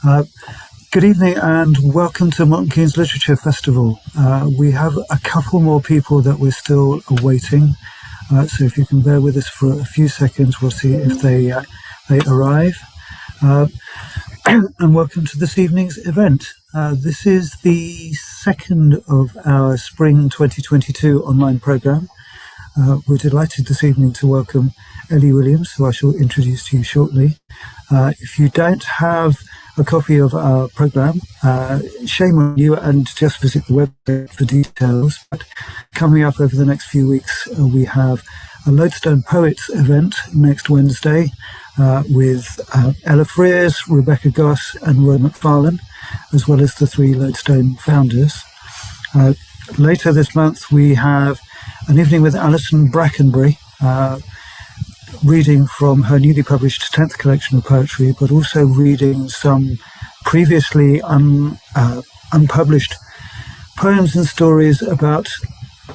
Uh, Good evening and welcome to Milton Keynes Literature Festival. We have a couple more people that we're still awaiting, so if you can bear with us for a few seconds, we'll see if they arrive. And welcome to this evening's event. This is the second of our Spring 2022 online programme. We're delighted this evening to welcome Eley Williams, who I shall introduce to you shortly. If you don't have a copy of our programme, shame on you, and just visit the website for details. But coming up over the next few weeks, we have a Lodestone Poets event next Wednesday with Ella Frears, Rebecca Goss and Roy McFarlane, as well as the three Lodestone founders. Later this month, we have an evening with Alison Brackenbury, reading from her newly published 10th collection of poetry, but also reading some previously unpublished poems and stories about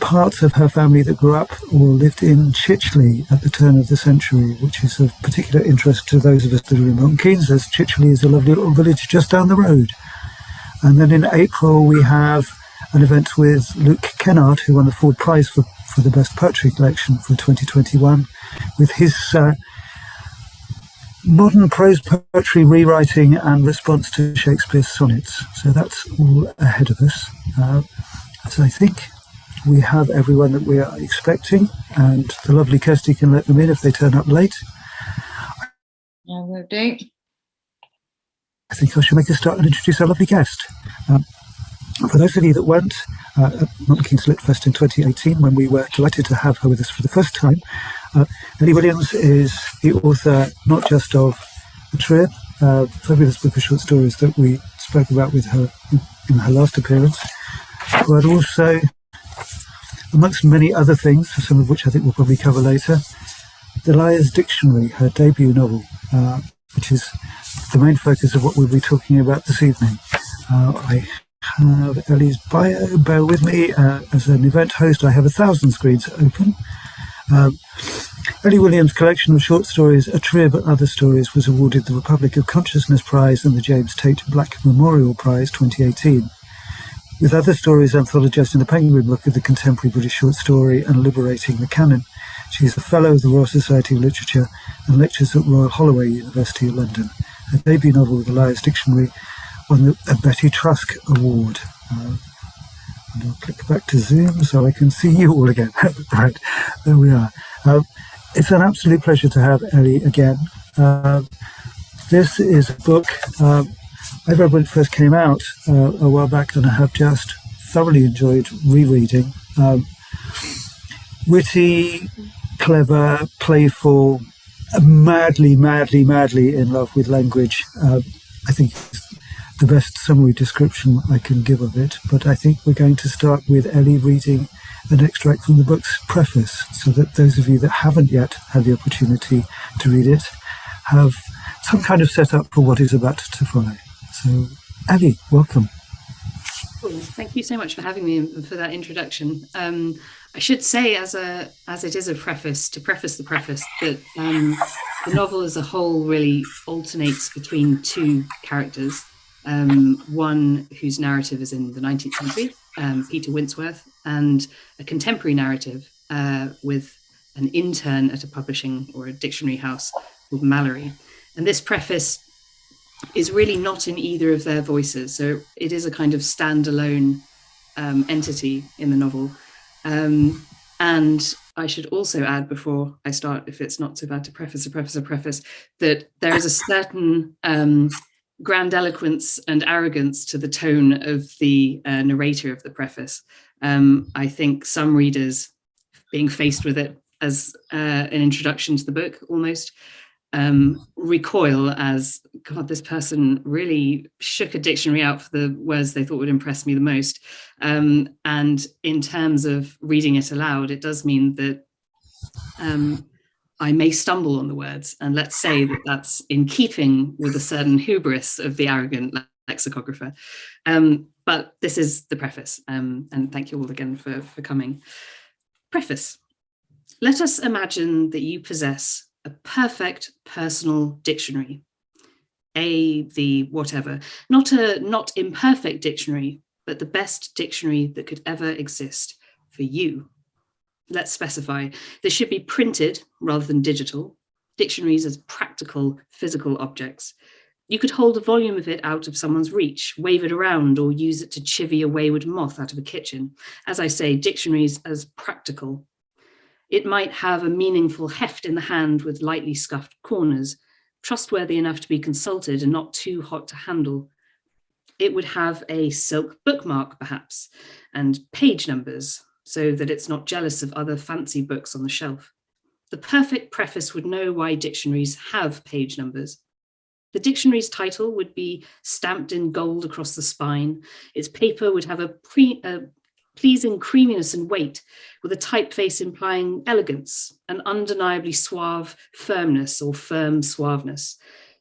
parts of her family that grew up or lived in Chicheley at the turn of the century, which is of particular interest to those of us that are in Milton Keynes, as Chicheley is a lovely little village just down the road. And then in April, we have an event with Luke Kennard, who won the Ford Prize for the Best Poetry Collection for 2021, with his modern prose poetry rewriting and response to Shakespeare's sonnets. So that's all ahead of us. So I think we have everyone that we are expecting, and the lovely Kirsty can let them in if they turn up late. I will do. I think I should make a start and introduce our lovely guest. For those of you that weren't at Milton Keynes Lit Fest in 2018, when we were delighted to have her with us for the first time, Eley Williams is the author not just of The Trib, fabulous book of short stories that we spoke about with her in her last appearance, but also, amongst many other things, some of which I think we'll probably cover later, The Liar's Dictionary, her debut novel, which is the main focus of what we'll be talking about this evening. I have Eley's bio. Bear with me. As an event host, I have 1,000 screens open. Eley Williams' collection of short stories, A Trib and Other Stories, was awarded the Republic of Consciousness Prize and the James Tate Black Memorial Prize 2018. With Other Stories anthologised in the Penguin Book of the Contemporary British Short Story and Liberating the Canon, she is a Fellow of the Royal Society of Literature and lectures at Royal Holloway University of London. Her debut novel, The Liar's Dictionary, won a Betty Trusk Award. And I'll click back to Zoom so I can see you all again. Right, there we are. It's an absolute pleasure to have Eley again. This is a book I read when it first came out a while back, and I have just thoroughly enjoyed rereading. Witty, clever, playful, madly in love with language. I think it's the best summary description I can give of it, but I think we're going to start with Eley reading an extract from the book's preface, so that those of you that haven't yet had the opportunity to read it have some kind of setup for what is about to follow. So, Eley, welcome. Cool. Thank you so much for having me and for that introduction. I should say, as it is a preface, to preface the preface, that the novel as a whole really alternates between two characters. One whose narrative is in the 19th century, Peter Winsworth, and a contemporary narrative with an intern at a publishing or a dictionary house called Mallory. And this preface is really not in either of their voices, so it is a kind of standalone entity in the novel. And I should also add, before I start, if it's not so bad to preface, that there is a certain grandiloquence and arrogance to the tone of the narrator of the preface. I think some readers, being faced with it as an introduction to the book almost, recoil as, God, this person really shook a dictionary out for the words they thought would impress me the most. And in terms of reading it aloud, it does mean that I may stumble on the words, and let's say that that's in keeping with a certain hubris of the arrogant lexicographer. But this is the preface, and thank you all again for coming. Preface. Let us imagine that you possess a perfect personal dictionary. the whatever. Not a not imperfect dictionary, but the best dictionary that could ever exist for you. Let's specify. This should be printed rather than digital. Dictionaries as practical, physical objects. You could hold a volume of it out of someone's reach, wave it around, or use it to chivvy a wayward moth out of a kitchen. As I say, dictionaries as practical. It might have a meaningful heft in the hand with lightly scuffed corners, trustworthy enough to be consulted and not too hot to handle. It would have a silk bookmark, perhaps, and page numbers, so that it's not jealous of other fancy books on the shelf. The perfect preface would know why dictionaries have page numbers. The dictionary's title would be stamped in gold across the spine. Its paper would have a pleasing creaminess and weight, with a typeface implying elegance, an undeniably suave firmness or firm suaveness,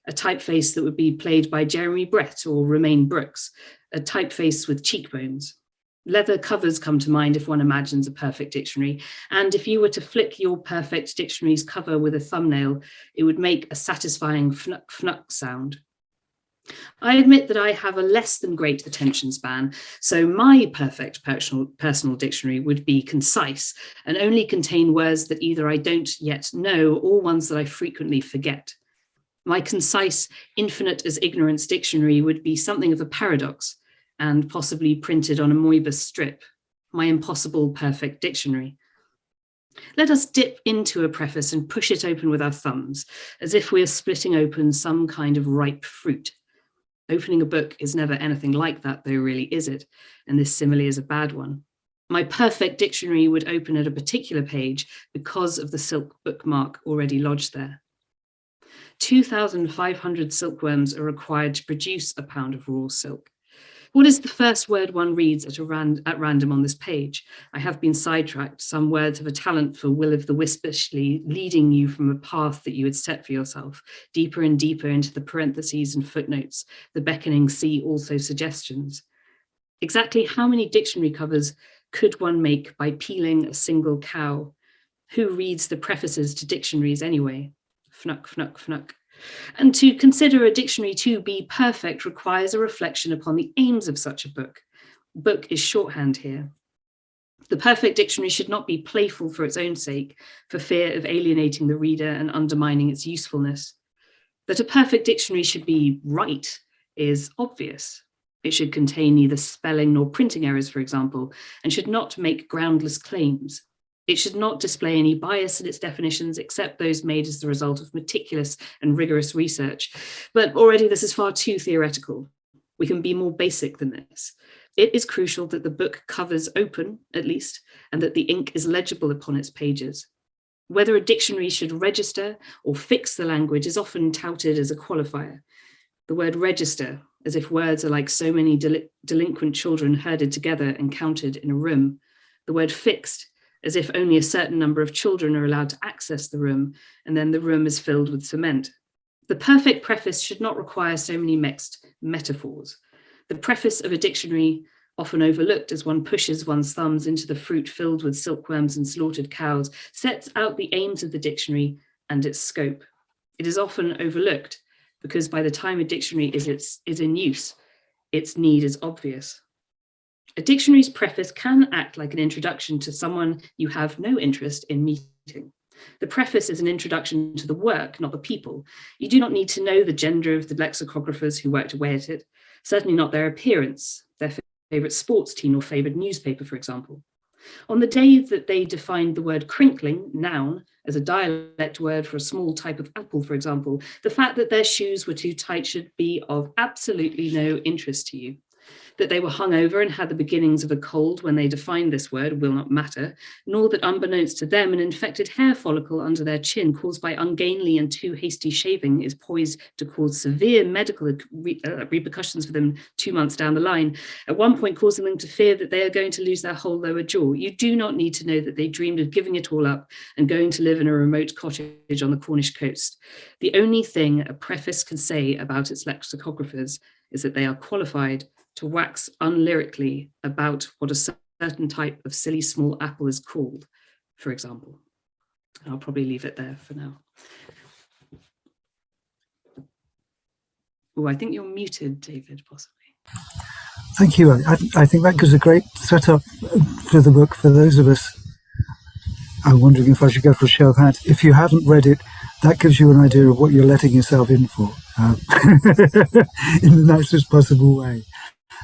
a typeface that would be played by Jeremy Brett or Romaine Brooks, a typeface with cheekbones. Leather covers come to mind if one imagines a perfect dictionary, and if you were to flick your perfect dictionary's cover with a thumbnail, it would make a satisfying fnuck fnuck sound. I admit that I have a less than great attention span, so my perfect personal dictionary would be concise and only contain words that either I don't yet know or ones that I frequently forget. My concise, infinite as ignorance dictionary would be something of a paradox and possibly printed on a Moebius strip, my impossible perfect dictionary. Let us dip into a preface and push it open with our thumbs, as if we are splitting open some kind of ripe fruit. Opening a book is never anything like that, though, really, is it? And this simile is a bad one. My perfect dictionary would open at a particular page because of the silk bookmark already lodged there. 2,500 silkworms are required to produce a pound of raw silk. What is the first word one reads at random on this page? I have been sidetracked. Some words have a talent for will-o'-the-wispishly leading you from a path that you had set for yourself, deeper and deeper into the parentheses and footnotes, the beckoning sea also suggestions. Exactly how many dictionary covers could one make by peeling a single cow? Who reads the prefaces to dictionaries anyway? Fnuck, fnuck, fnuck. And to consider a dictionary to be perfect requires a reflection upon the aims of such a book. Book is shorthand here. The perfect dictionary should not be playful for its own sake, for fear of alienating the reader and undermining its usefulness. That a perfect dictionary should be right is obvious. It should contain neither spelling nor printing errors, for example, and should not make groundless claims. It should not display any bias in its definitions except those made as the result of meticulous and rigorous research. But already this is far too theoretical. We can be more basic than this. It is crucial that the book covers open, at least, and that the ink is legible upon its pages. Whether a dictionary should register or fix the language is often touted as a qualifier. The word register, as if words are like so many delinquent children herded together and counted in a room. The word fixed, as if only a certain number of children are allowed to access the room, and then the room is filled with cement. The perfect preface should not require so many mixed metaphors. The preface of a dictionary, often overlooked as one pushes one's thumbs into the fruit filled with silkworms and slaughtered cows, sets out the aims of the dictionary and its scope. It is often overlooked because by the time a dictionary is in use, its need is obvious. A dictionary's preface can act like an introduction to someone you have no interest in meeting. The preface is an introduction to the work, not the people. You do not need to know the gender of the lexicographers who worked away at it, certainly not their appearance, their favorite sports team or favorite newspaper, for example. On the day that they defined the word crinkling, noun, as a dialect word for a small type of apple, for example, the fact that their shoes were too tight should be of absolutely no interest to you. That they were hungover and had the beginnings of a cold when they defined this word will not matter, nor that unbeknownst to them, an infected hair follicle under their chin caused by ungainly and too hasty shaving is poised to cause severe medical repercussions for them 2 months down the line, at one point causing them to fear that they are going to lose their whole lower jaw. You do not need to know that they dreamed of giving it all up and going to live in a remote cottage on the Cornish coast. The only thing a preface can say about its lexicographers is that they are qualified to wax unlyrically about what a certain type of silly small apple is called, for example. I'll probably leave it there for now. Oh, I think you're muted, David, possibly. Thank you. I think that gives a great setup for the book for those of us. I'm wondering if I should go for a show of hands. If you haven't read it, that gives you an idea of what you're letting yourself in for, in the nicest possible way.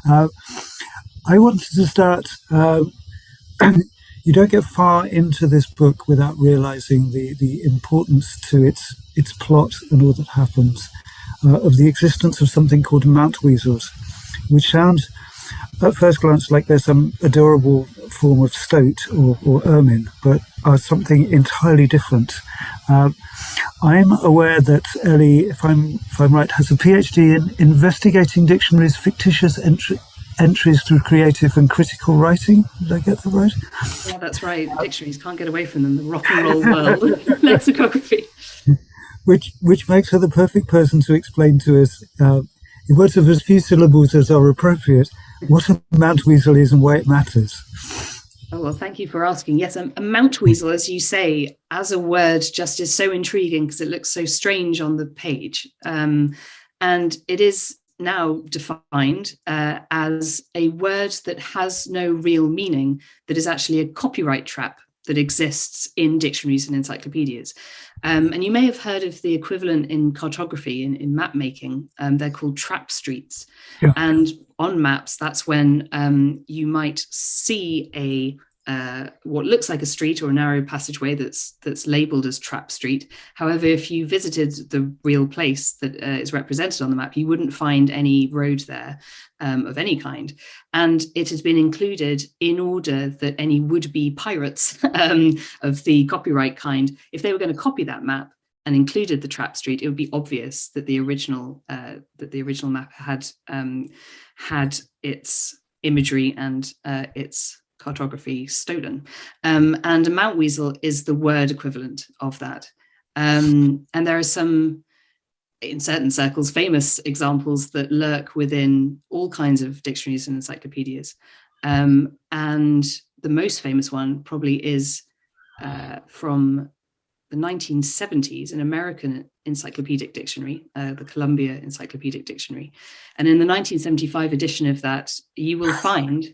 I wanted to start. You don't get far into this book without realizing the importance to its plot and all that happens of the existence of something called mountweazels, which sounds at first glance like they're some adorable form of stoat or ermine, but are something entirely different. I'm aware that Eley, if I'm right, has a PhD in investigating dictionaries, fictitious entries through creative and critical writing. Did I get that right? Yeah, that's right. Dictionaries, can't get away from them. The rock and roll world, lexicography. Which makes her the perfect person to explain to us, in words of as few syllables as are appropriate, what a mountweasel is and why it matters. Oh, well, thank you for asking. Yes, a mountweasel, as you say, as a word, just is so intriguing because it looks so strange on the page. And it is now defined as a word that has no real meaning, that is actually a copyright trap that exists in dictionaries and encyclopedias. And you may have heard of the equivalent in cartography, in map making. They're called trap streets. Yeah. And on maps, that's when you might see a what looks like a street or a narrow passageway that's labeled as Trap Street. However, if you visited the real place that is represented on the map, you wouldn't find any road there of any kind. And it has been included in order that any would-be pirates of the copyright kind, if they were going to copy that map and included the Trap Street, it would be obvious that the original map had its imagery and its cartography stolen. And a mountweasel is the word equivalent of that. And there are some, in certain circles, famous examples that lurk within all kinds of dictionaries and encyclopedias. And the most famous one probably is from the 1970s, an American encyclopedic dictionary, the Columbia Encyclopedic Dictionary. And in the 1975 edition of that, you will find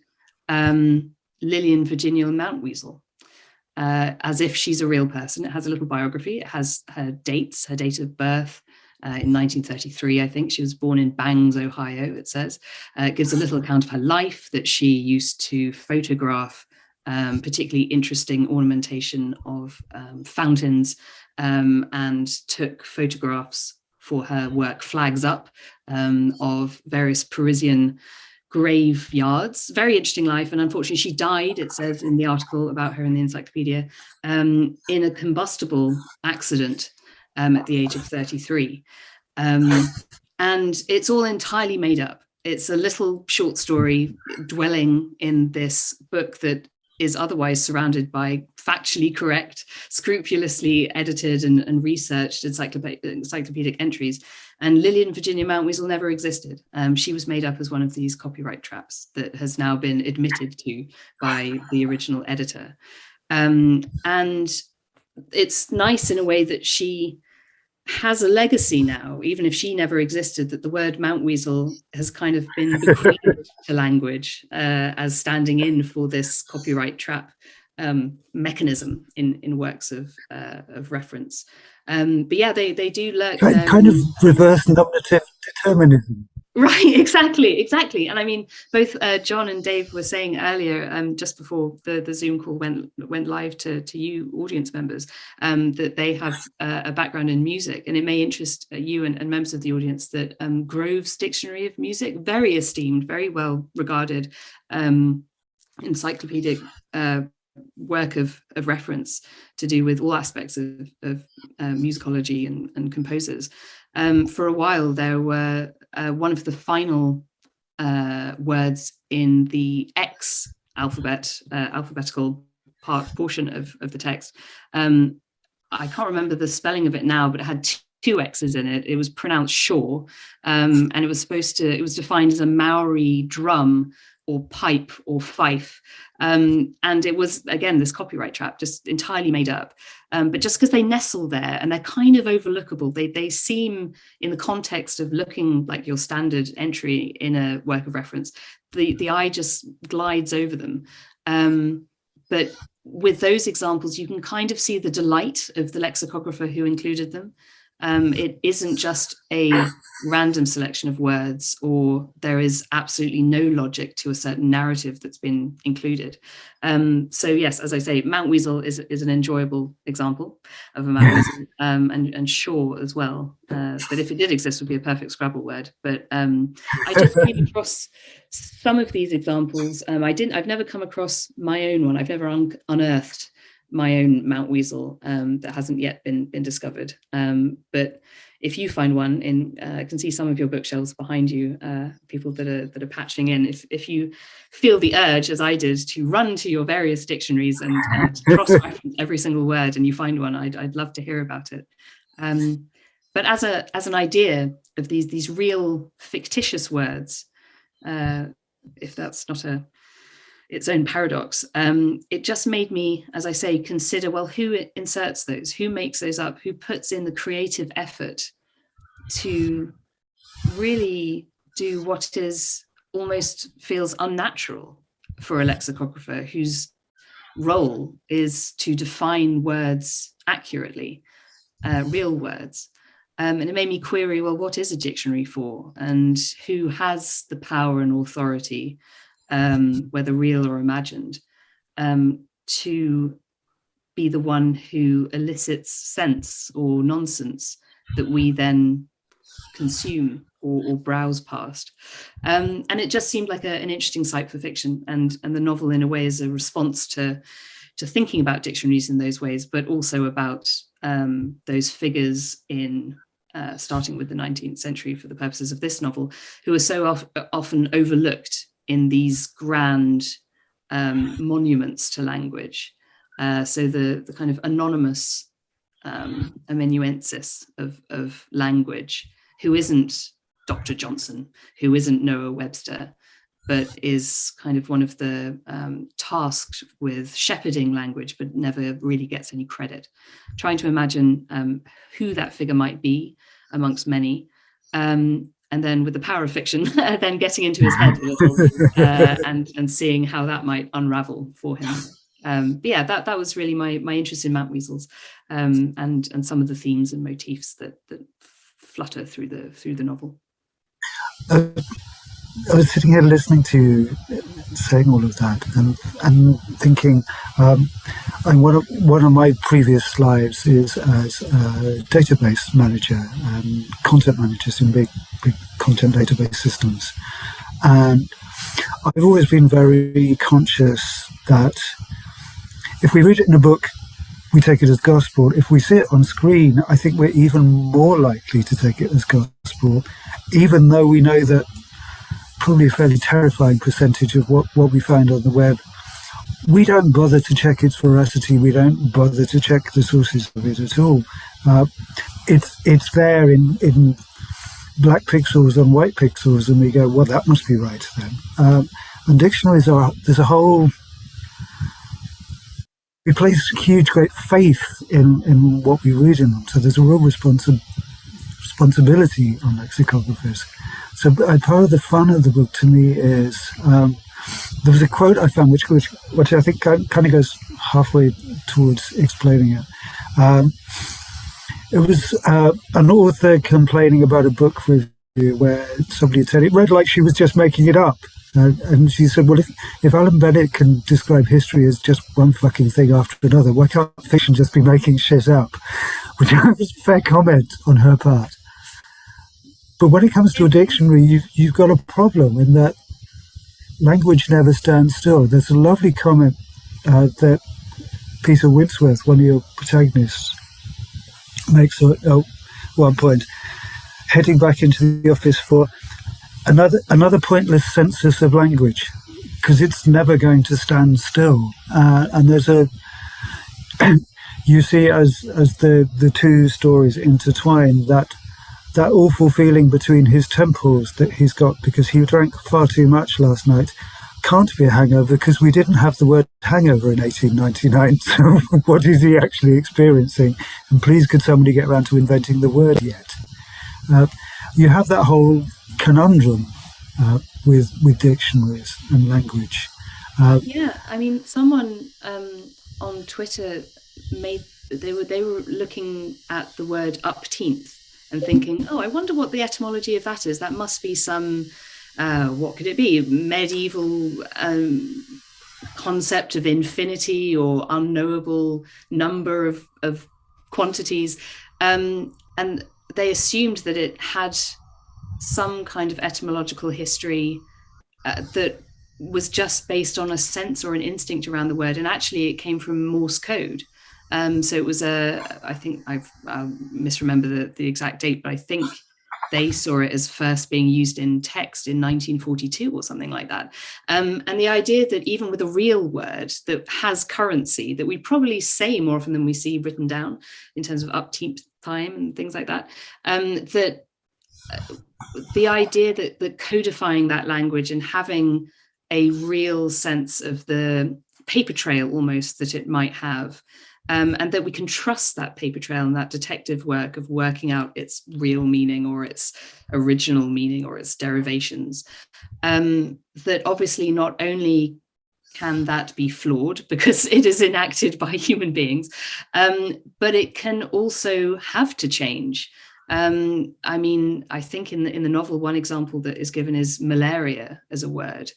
Lillian Virginia Mountweasel, as if she's a real person. It has a little biography. It has her dates, her date of birth in 1933, I think. She was born in Bangs, Ohio, it says. It gives a little account of her life, that she used to photograph particularly interesting ornamentation of fountains, and took photographs for her work Flags Up of various Parisian graveyards. Very interesting life. And unfortunately, she died, it says in the article about her in the encyclopedia, in a combustible accident at the age of 33. And it's all entirely made up. It's a little short story dwelling in this book that is otherwise surrounded by factually correct, scrupulously edited and researched encyclopedic entries. And Lillian Virginia Mountweasel never existed. She was made up as one of these copyright traps that has now been admitted to by the original editor. And it's nice in a way that she has a legacy now, even if she never existed, that the word mountweasel has kind of been bequeathed to language as standing in for this copyright trap mechanism in works of reference. But yeah, they do lurk there. Kind of reverse nominative determinism. Right, exactly. And I mean, both John and Dave were saying earlier, just before the Zoom call went live to you audience members, that they have a background in music, and it may interest you and members of the audience that Grove's Dictionary of Music, very esteemed, very well regarded encyclopedic work of reference to do with all aspects of musicology and composers. For a while, there were one of the final words in the X alphabet, alphabetical portion of the text. I can't remember the spelling of it now, but it had two X's in it. It was pronounced Shaw, and it was defined as a Maori drum or pipe or fife. And it was, again, this copyright trap, just entirely made up. But just because they nestle there and they're kind of overlookable, they seem, in the context of looking like your standard entry in a work of reference, the eye just glides over them. But with those examples, you can kind of see the delight of the lexicographer who included them. It isn't just a random selection of words, or there is absolutely no logic to a certain narrative that's been included. So yes, as I say, Mount Weasel is an enjoyable example of a Mount Weasel, and Shaw as well. But if it did exist, it would be a perfect Scrabble word. But I just came across some of these examples. I've never come across my own one. I've never unearthed my own Mount Weasel that hasn't yet been discovered. But if you find one, I can see some of your bookshelves behind you, people that are patching in. If you feel the urge, as I did, to run to your various dictionaries and cross-reference every single word, and you find one, I'd love to hear about it. But as an idea of these real fictitious words, if that's not its own paradox, it just made me, as I say, consider, well, who inserts those, who makes those up, who puts in the creative effort to really do what is almost feels unnatural for a lexicographer, whose role is to define words accurately, real words. And it made me query, well, what is a dictionary for, and who has the power and authority, whether real or imagined, to be the one who elicits sense or nonsense that we then consume or browse past. And it just seemed like an interesting site for fiction, and the novel in a way is a response to thinking about dictionaries in those ways, but also about those figures in starting with the 19th century for the purposes of this novel, who are so often overlooked in these grand monuments to language. So the kind of anonymous amanuensis of language, who isn't Dr. Johnson, who isn't Noah Webster, but is kind of one of the tasked with shepherding language, but never really gets any credit. Trying to imagine who that figure might be amongst many. And then with the power of fiction, then getting into his head a little, and seeing how that might unravel for him. But yeah, that was really my interest in Mount Weasels, and some of the themes and motifs that flutter through the novel. I was sitting here listening to you saying all of that, and thinking, one of my previous lives is as a database manager and content managers in big content database systems. And I've always been very conscious that if we read it in a book, we take it as gospel. If we see it on screen, I think we're even more likely to take it as gospel, even though we know that probably a fairly terrifying percentage of what we find on the web, we don't bother to check its veracity. We don't bother to check the sources of it at all. It's there in black pixels and white pixels, and we go, well, that must be right then. And dictionaries there's a whole, we place huge, great faith in what we read in them. So there's a real responsibility on lexicographers. So part of the fun of the book to me is, there was a quote I found which I think kind of goes halfway towards explaining it. It was an author complaining about a book review where somebody had said it read like she was just making it up. And she said, well, if Alan Bennett can describe history as just one fucking thing after another, why can't fiction just be making shit up? Which was a fair comment on her part. But when it comes to a dictionary, you've got a problem in that language never stands still. There's a lovely comment that Peter Winsworth, one of your protagonists, makes at one point, heading back into the office for another pointless census of language, because it's never going to stand still. And there's you see as the two stories intertwine, that awful feeling between his temples that he's got because he drank far too much last night, can't be a hangover because we didn't have the word hangover in 1899. So what is he actually experiencing? And please, could somebody get around to inventing the word yet? You have that whole conundrum with dictionaries and language. Yeah, I mean, someone on Twitter they were looking at the word upteenth and thinking, oh, I wonder what the etymology of that is. That must be some what could it be? Medieval concept of infinity or unknowable number of quantities, and they assumed that it had some kind of etymological history that was just based on a sense or an instinct around the word, and actually it came from Morse code. So it was I think I'll misremember the exact date, but I think they saw it as first being used in text in 1942 or something like that. And the idea that even with a real word that has currency, that we probably say more often than we see written down in terms of upkeep time and things like that, that the idea that codifying that language and having a real sense of the paper trail almost that it might have, and that we can trust that paper trail and that detective work of working out its real meaning or its original meaning or its derivations, that obviously not only can that be flawed because it is enacted by human beings, but it can also have to change. I mean, I think in the novel, one example that is given is malaria as a word,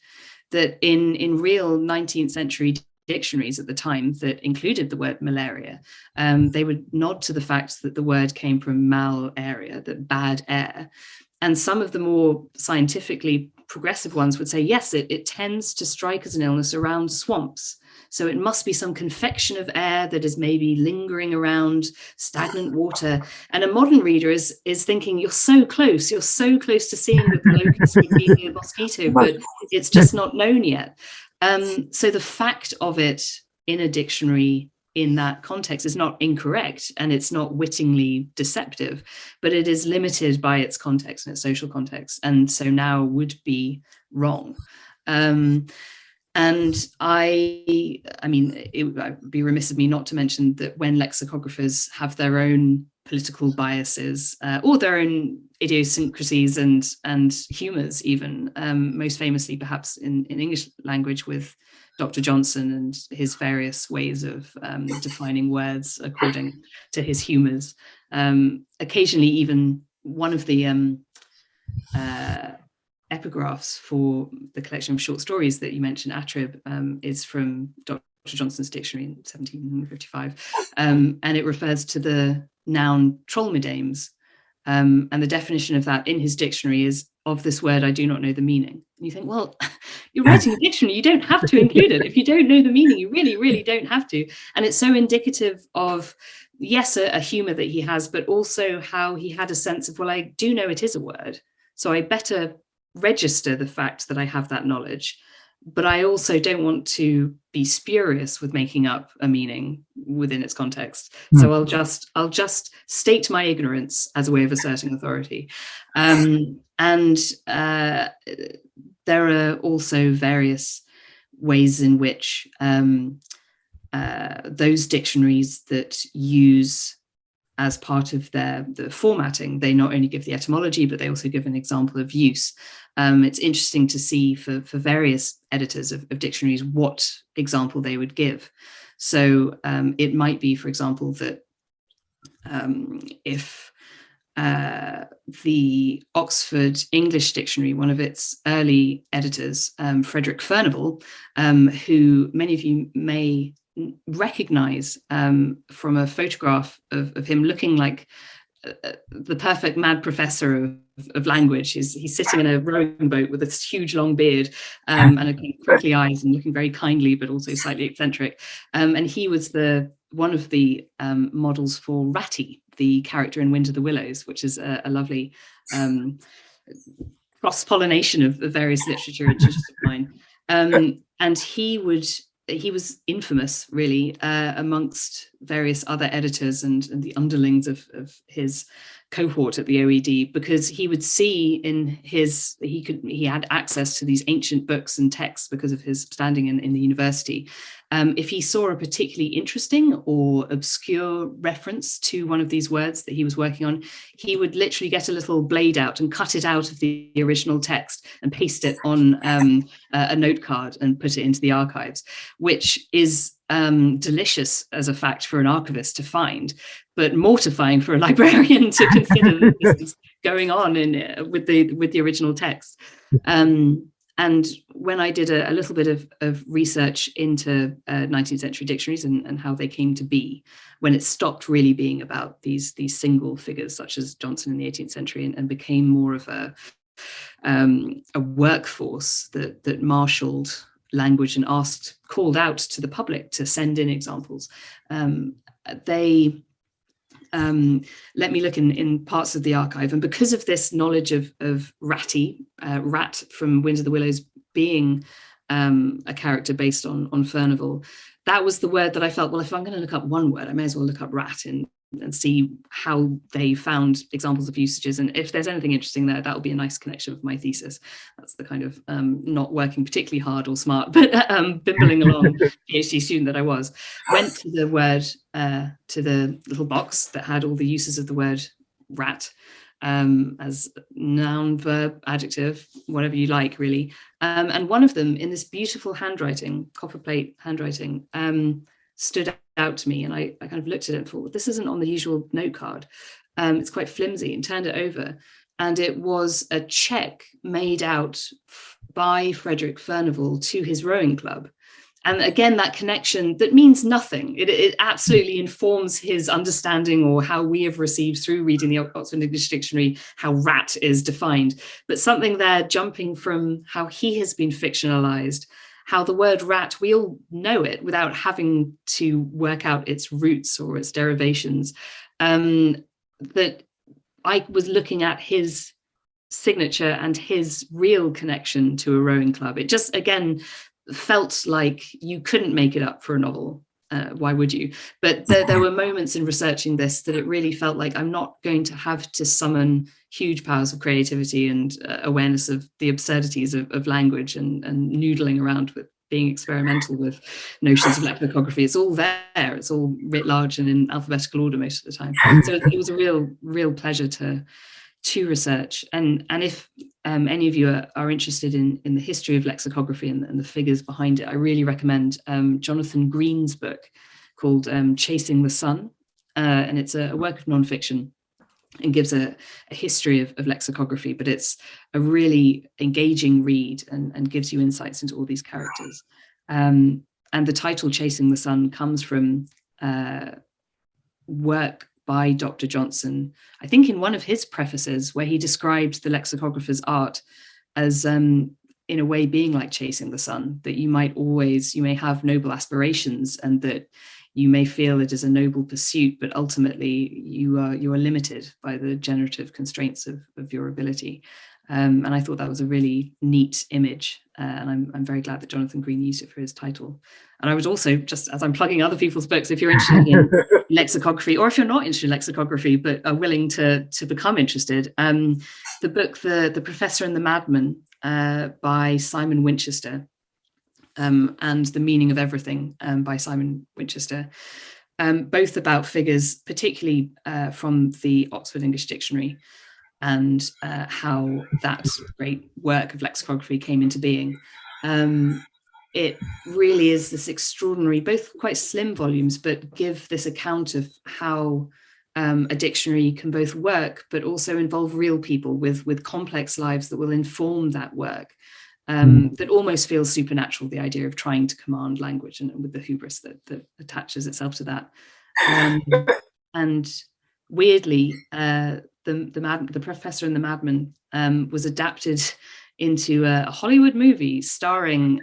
that in real 19th century dictionaries at the time that included the word malaria, they would nod to the fact that the word came from mal area, that bad air. And some of the more scientifically progressive ones would say, yes, it tends to strike as an illness around swamps. So it must be some confection of air that is maybe lingering around stagnant water. And a modern reader is thinking, you're so close to seeing that the locust would be the mosquito, but it's just not known yet. So the fact of it in a dictionary in that context is not incorrect, and it's not wittingly deceptive, but it is limited by its context and its social context, and so now would be wrong. And I mean, it would be remiss of me not to mention that when lexicographers have their own political biases or their own idiosyncrasies and humours, even most famously perhaps in English language with Dr. Johnson and his various ways of defining words according to his humours. Occasionally, even one of the epigraphs for the collection of short stories that you mentioned, Atrib, is from Dr. Johnson's dictionary in 1755, and it refers to the noun trollmidames, and the definition of that in his dictionary is, of this word I do not know the meaning. And you think, well, you're writing a dictionary, you don't have to include it. If you don't know the meaning, you really, really don't have to. And it's so indicative of, yes, a humour that he has, but also how he had a sense of, well, I do know it is a word, so I better register the fact that I have that knowledge, but I also don't want to be spurious with making up a meaning within its context. So I'll just state my ignorance as a way of asserting authority. And there are also various ways in which those dictionaries that use, as part of the formatting, they not only give the etymology, but they also give an example of use. It's interesting to see for various editors of dictionaries what example they would give. So it might be, for example, that if the Oxford English Dictionary, one of its early editors, Frederick Furnivall, who many of you may recognize from a photograph of him looking like the perfect mad professor of language. He's sitting in a rowing boat with this huge long beard and a crinkly eyes and looking very kindly, but also slightly eccentric. And he was one of the models for Ratty, the character in Wind of the Willows, which is a lovely cross-pollination of various literature interests of mine. And he was infamous, really, amongst various other editors and the underlings of his cohort at the OED, because he would see in he had access to these ancient books and texts because of his standing in the university. If he saw a particularly interesting or obscure reference to one of these words that he was working on, he would literally get a little blade out and cut it out of the original text and paste it on a note card and put it into the archives, which is delicious as a fact for an archivist to find, but mortifying for a librarian to consider that this is going on with the original text. And when I did a little bit of research into 19th century dictionaries and how they came to be, when it stopped really being about these single figures such as Johnson in the 18th century and became more of a workforce that marshaled language and called out to the public to send in examples, they let me look in parts of the archive. And because of this knowledge of Ratty, Rat from Winds of the Willows being a character based on Furnival, that was the word that I felt, well, if I'm going to look up one word, I may as well look up rat and see how they found examples of usages. And if there's anything interesting there, that will be a nice connection with my thesis. That's the kind of not working particularly hard or smart, but bimbling along PhD student that I was. Went to the word, to the little box that had all the uses of the word rat as noun, verb, adjective, whatever you like, really. And one of them in this beautiful handwriting, copperplate handwriting, stood out to me, and I kind of looked at it and thought, well, this isn't on the usual note card. It's quite flimsy, and turned it over, and it was a check made out by Frederick Furnival to his rowing club. And again, that connection that means nothing. It absolutely informs his understanding, or how we have received through reading the Oxford English Dictionary, how rat is defined. But something there jumping from how he has been fictionalized, how the word rat, we all know it without having to work out its roots or its derivations. That I was looking at his signature and his real connection to a rowing club. It just, again, felt like you couldn't make it up for a novel. Why would you? But there were moments in researching this that it really felt like I'm not going to have to summon huge powers of creativity and awareness of the absurdities of language and noodling around with being experimental with notions of lexicography. It's all there. It's all writ large and in alphabetical order most of the time. So it was a real pleasure to research. And if any of you are interested in the history of lexicography and the figures behind it, I really recommend Jonathan Green's book called Chasing the Sun. And it's a work of nonfiction and gives a history of lexicography, but it's a really engaging read and gives you insights into all these characters. And the title Chasing the Sun comes from work by Dr. Johnson, I think in one of his prefaces, where he described the lexicographer's art as in a way being like chasing the sun, that you may have noble aspirations and that you may feel it is a noble pursuit, but ultimately you are limited by the generative constraints of your ability. And I thought that was a really neat image. And I'm very glad that Jonathan Green used it for his title. And I would also, just as I'm plugging other people's books, if you're interested in lexicography, or if you're not interested in lexicography, but are willing to become interested, the book, The Professor and the Madman by Simon Winchester, and The Meaning of Everything by Simon Winchester, both about figures, particularly from the Oxford English Dictionary, and how that great work of lexicography came into being. It really is this extraordinary, both quite slim volumes, but give this account of how a dictionary can both work, but also involve real people with complex lives that will inform that work. That almost feels supernatural, the idea of trying to command language, and with the hubris that attaches itself to that. And weirdly, the Professor and the Madman was adapted into a Hollywood movie starring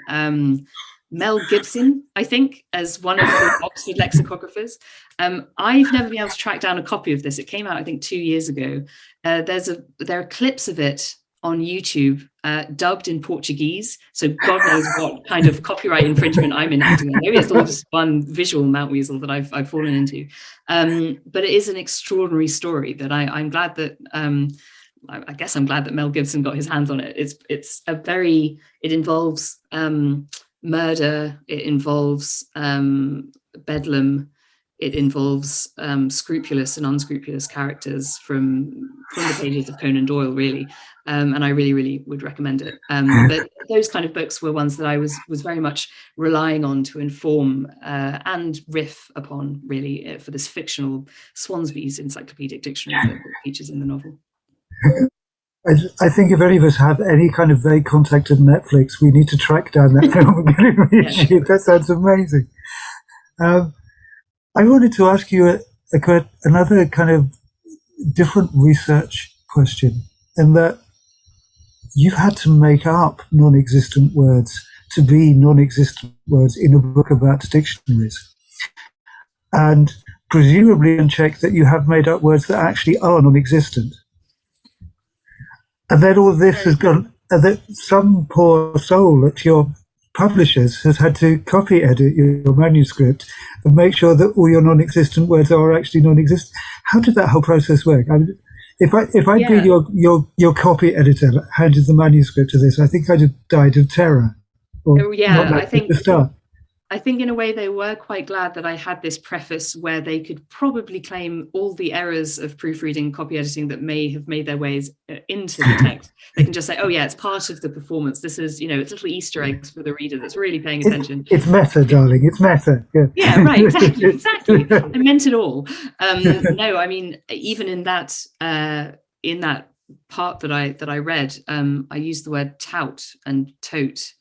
Mel Gibson, I think, as one of the Oxford lexicographers. I've never been able to track down a copy of this. It came out, I think, 2 years ago. There are clips of it on YouTube, dubbed in Portuguese. So God knows what kind of copyright infringement I'm enacting. Maybe it's all just one visual Mount Weasel that I've fallen into. But it is an extraordinary story that I'm glad that, I guess I'm glad that Mel Gibson got his hands on it. It involves murder, it involves bedlam, it involves scrupulous and unscrupulous characters from the pages of Conan Doyle, really. And I really, really would recommend it. But those kind of books were ones that I was very much relying on to inform and riff upon, really, for this fictional Swansby's encyclopedic dictionary that features in the novel. I think if any of us have any kind of vague contact at Netflix, we need to track down that film and get it reissued. That sounds amazing. I wanted to ask you another kind of different research question, in that you've had to make up non-existent words to be non-existent words in a book about dictionaries. And presumably uncheck that you have made up words that actually are non-existent. And then all this has gone, and that some poor soul at your publishers has had to copy edit your manuscript and make sure that all your non-existent words are actually non-existent. How did that whole process work? I mean, if I'd been your copy editor, handed the manuscript to this, I think I'd have died of terror. I think in a way they were quite glad that I had this preface where they could probably claim all the errors of proofreading, copy editing that may have made their ways into the text. They can just say, oh yeah, it's part of the performance. This is, it's little Easter eggs for the reader that's really paying attention. It's meta, darling. It's meta. Yeah, right. Exactly. I meant it all. No, I mean, even in that part that I read, I used the word tout and tote.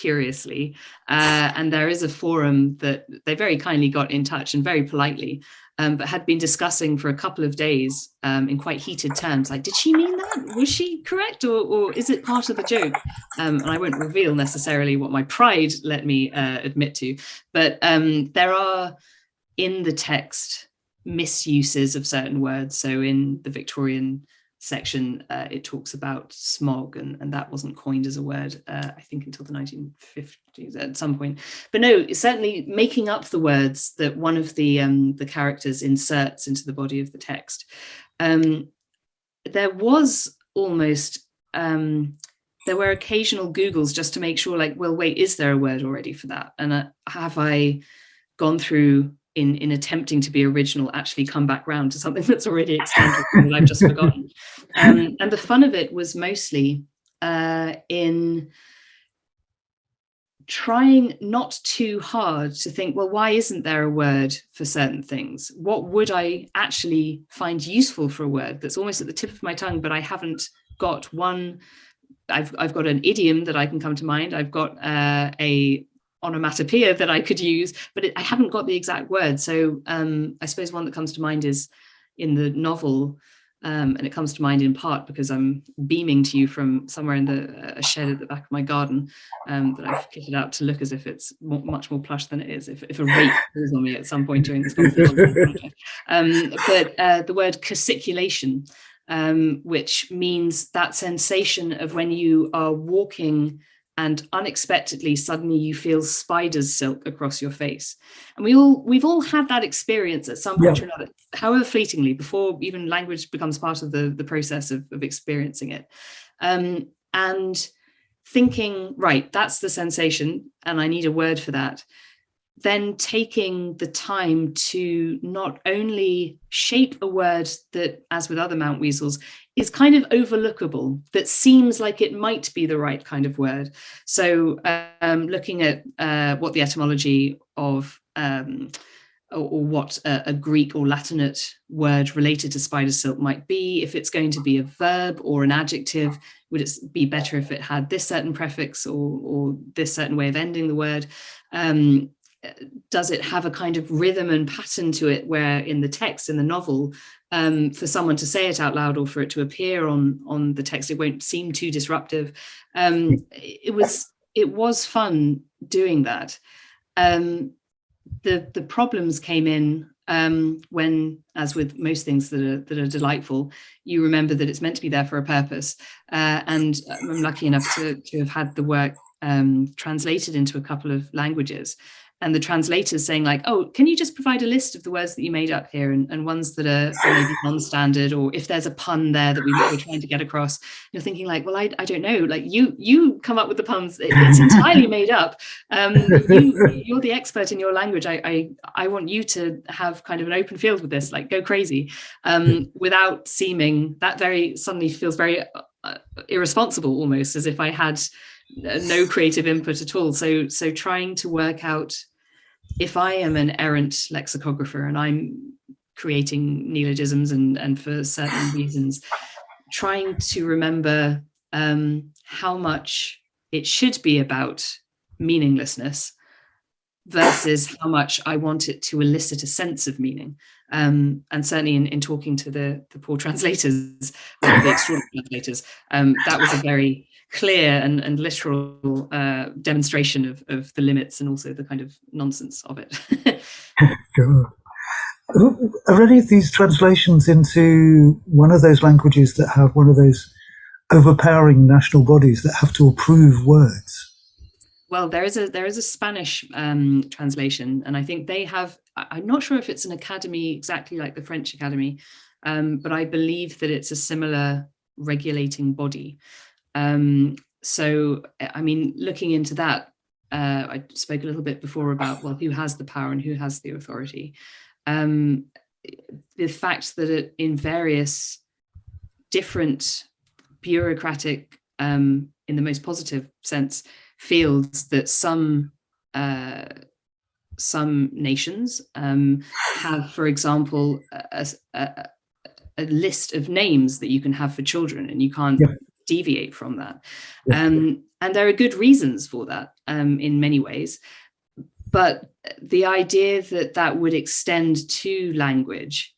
Curiously, and there is a forum that they very kindly got in touch and very politely, but had been discussing for a couple of days in quite heated terms, like, did she mean that? Was she correct, or is it part of the joke? And I won't reveal necessarily what my pride let me admit to, but there are in the text misuses of certain words. So in the Victorian section, it talks about smog, and that wasn't coined as a word, I think, until the 1950s at some point. But no, certainly making up the words that one of the characters inserts into the body of the text. There was almost, there were occasional Googles just to make sure, like, well, wait, is there a word already for that? And have I gone through in attempting to be original, actually come back round to something that's already extended that I've just forgotten. And the fun of it was mostly in trying not too hard to think, well, why isn't there a word for certain things? What would I actually find useful for a word that's almost at the tip of my tongue, but I haven't got one. I've got an idiom that I can come to mind. I've got a onomatopoeia that I could use, but I haven't got the exact word. So I suppose one that comes to mind is in the novel, and it comes to mind in part because I'm beaming to you from somewhere in a shed at the back of my garden that I've kitted out to look as if it's much more plush than it is, if a rake falls on me at some point during this conversation. But the word cassiculation, which means that sensation of when you are walking and unexpectedly suddenly you feel spider's silk across your face. And we've all had that experience at some point or another, however fleetingly, before even language becomes part of the process of experiencing it. And thinking, right, that's the sensation and I need a word for that. Then taking the time to not only shape a word that, as with other Mount Weasels, is kind of overlookable, that seems like it might be the right kind of word. So looking at what the etymology of or what a Greek or Latinate word related to spider silk might be, if it's going to be a verb or an adjective, would it be better if it had this certain prefix or this certain way of ending the word? Does it have a kind of rhythm and pattern to it where in the text, in the novel, for someone to say it out loud or for it to appear on the text, it won't seem too disruptive? It was fun doing that. The problems came in when, as with most things that are delightful, you remember that it's meant to be there for a purpose. And I'm lucky enough to have had the work translated into a couple of languages. And the translators saying like, oh, can you just provide a list of the words that you made up here, and ones that are maybe non-standard, or if there's a pun there that we're trying to get across. You're thinking like, well, I don't know, like you come up with the puns. It's entirely made up. You're the expert in your language. I want you to have kind of an open field with this, like go crazy, without seeming, that very suddenly feels very irresponsible, almost as if I had no creative input at all. So trying to work out, if I am an errant lexicographer and I'm creating neologisms and for certain reasons, trying to remember how much it should be about meaninglessness versus how much I want it to elicit a sense of meaning. And certainly in talking to the poor translators, or the extraordinary translators, that was a very clear and literal demonstration of the limits and also the kind of nonsense of it. Sure. Are any of these translations into one of those languages that have one of those overpowering national bodies that have to approve words? Well, there is a Spanish translation, and I think they have, I'm not sure if it's an academy exactly like the French Academy, but I believe that it's a similar regulating body. So, I mean, looking into that, I spoke a little bit before about, well, who has the power and who has the authority. The fact that in various different bureaucratic, in the most positive sense, fields, that some nations have, for example, a list of names that you can have for children, and you can't deviate from that. And there are good reasons for that in many ways. But the idea that would extend to language,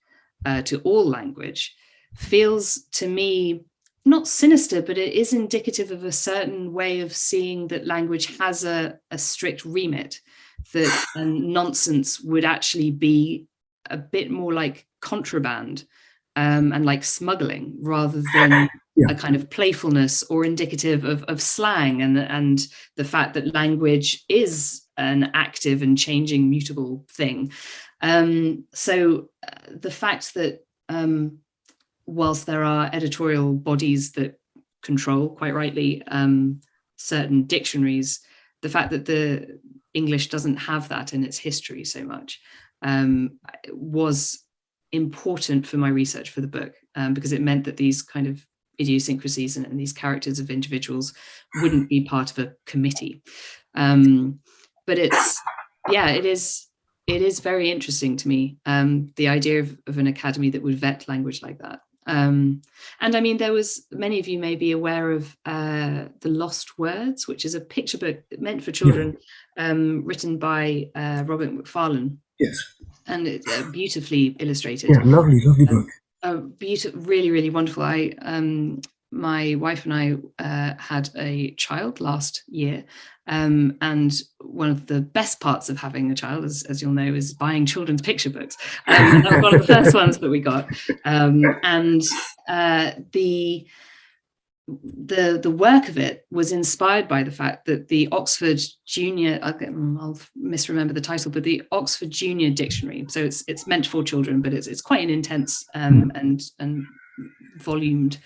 to all language, feels to me not sinister, but it is indicative of a certain way of seeing that language has a strict remit, that nonsense would actually be a bit more like contraband and like smuggling, rather than a kind of playfulness or indicative of slang and the fact that language is an active and changing, mutable thing. So the fact that whilst there are editorial bodies that control, quite rightly, certain dictionaries, the fact that the English doesn't have that in its history so much was important for my research for the book, because it meant that these kind of idiosyncrasies and these characters of individuals wouldn't be part of a committee. But it is very interesting to me, the idea of an academy that would vet language like that. And I mean, there was, many of you may be aware of The Lost Words, which is a picture book meant for children, written by Robert McFarlane. Yes. And it's beautifully illustrated. Yeah, lovely book. Really, really wonderful. My wife and I had a child last year, and one of the best parts of having a child, as you'll know, is buying children's picture books. That was one of the first ones that we got, and the work of it was inspired by the fact that the Oxford Junior, I'll misremember the title, but the Oxford Junior Dictionary. So it's meant for children, but it's quite an intense and volumed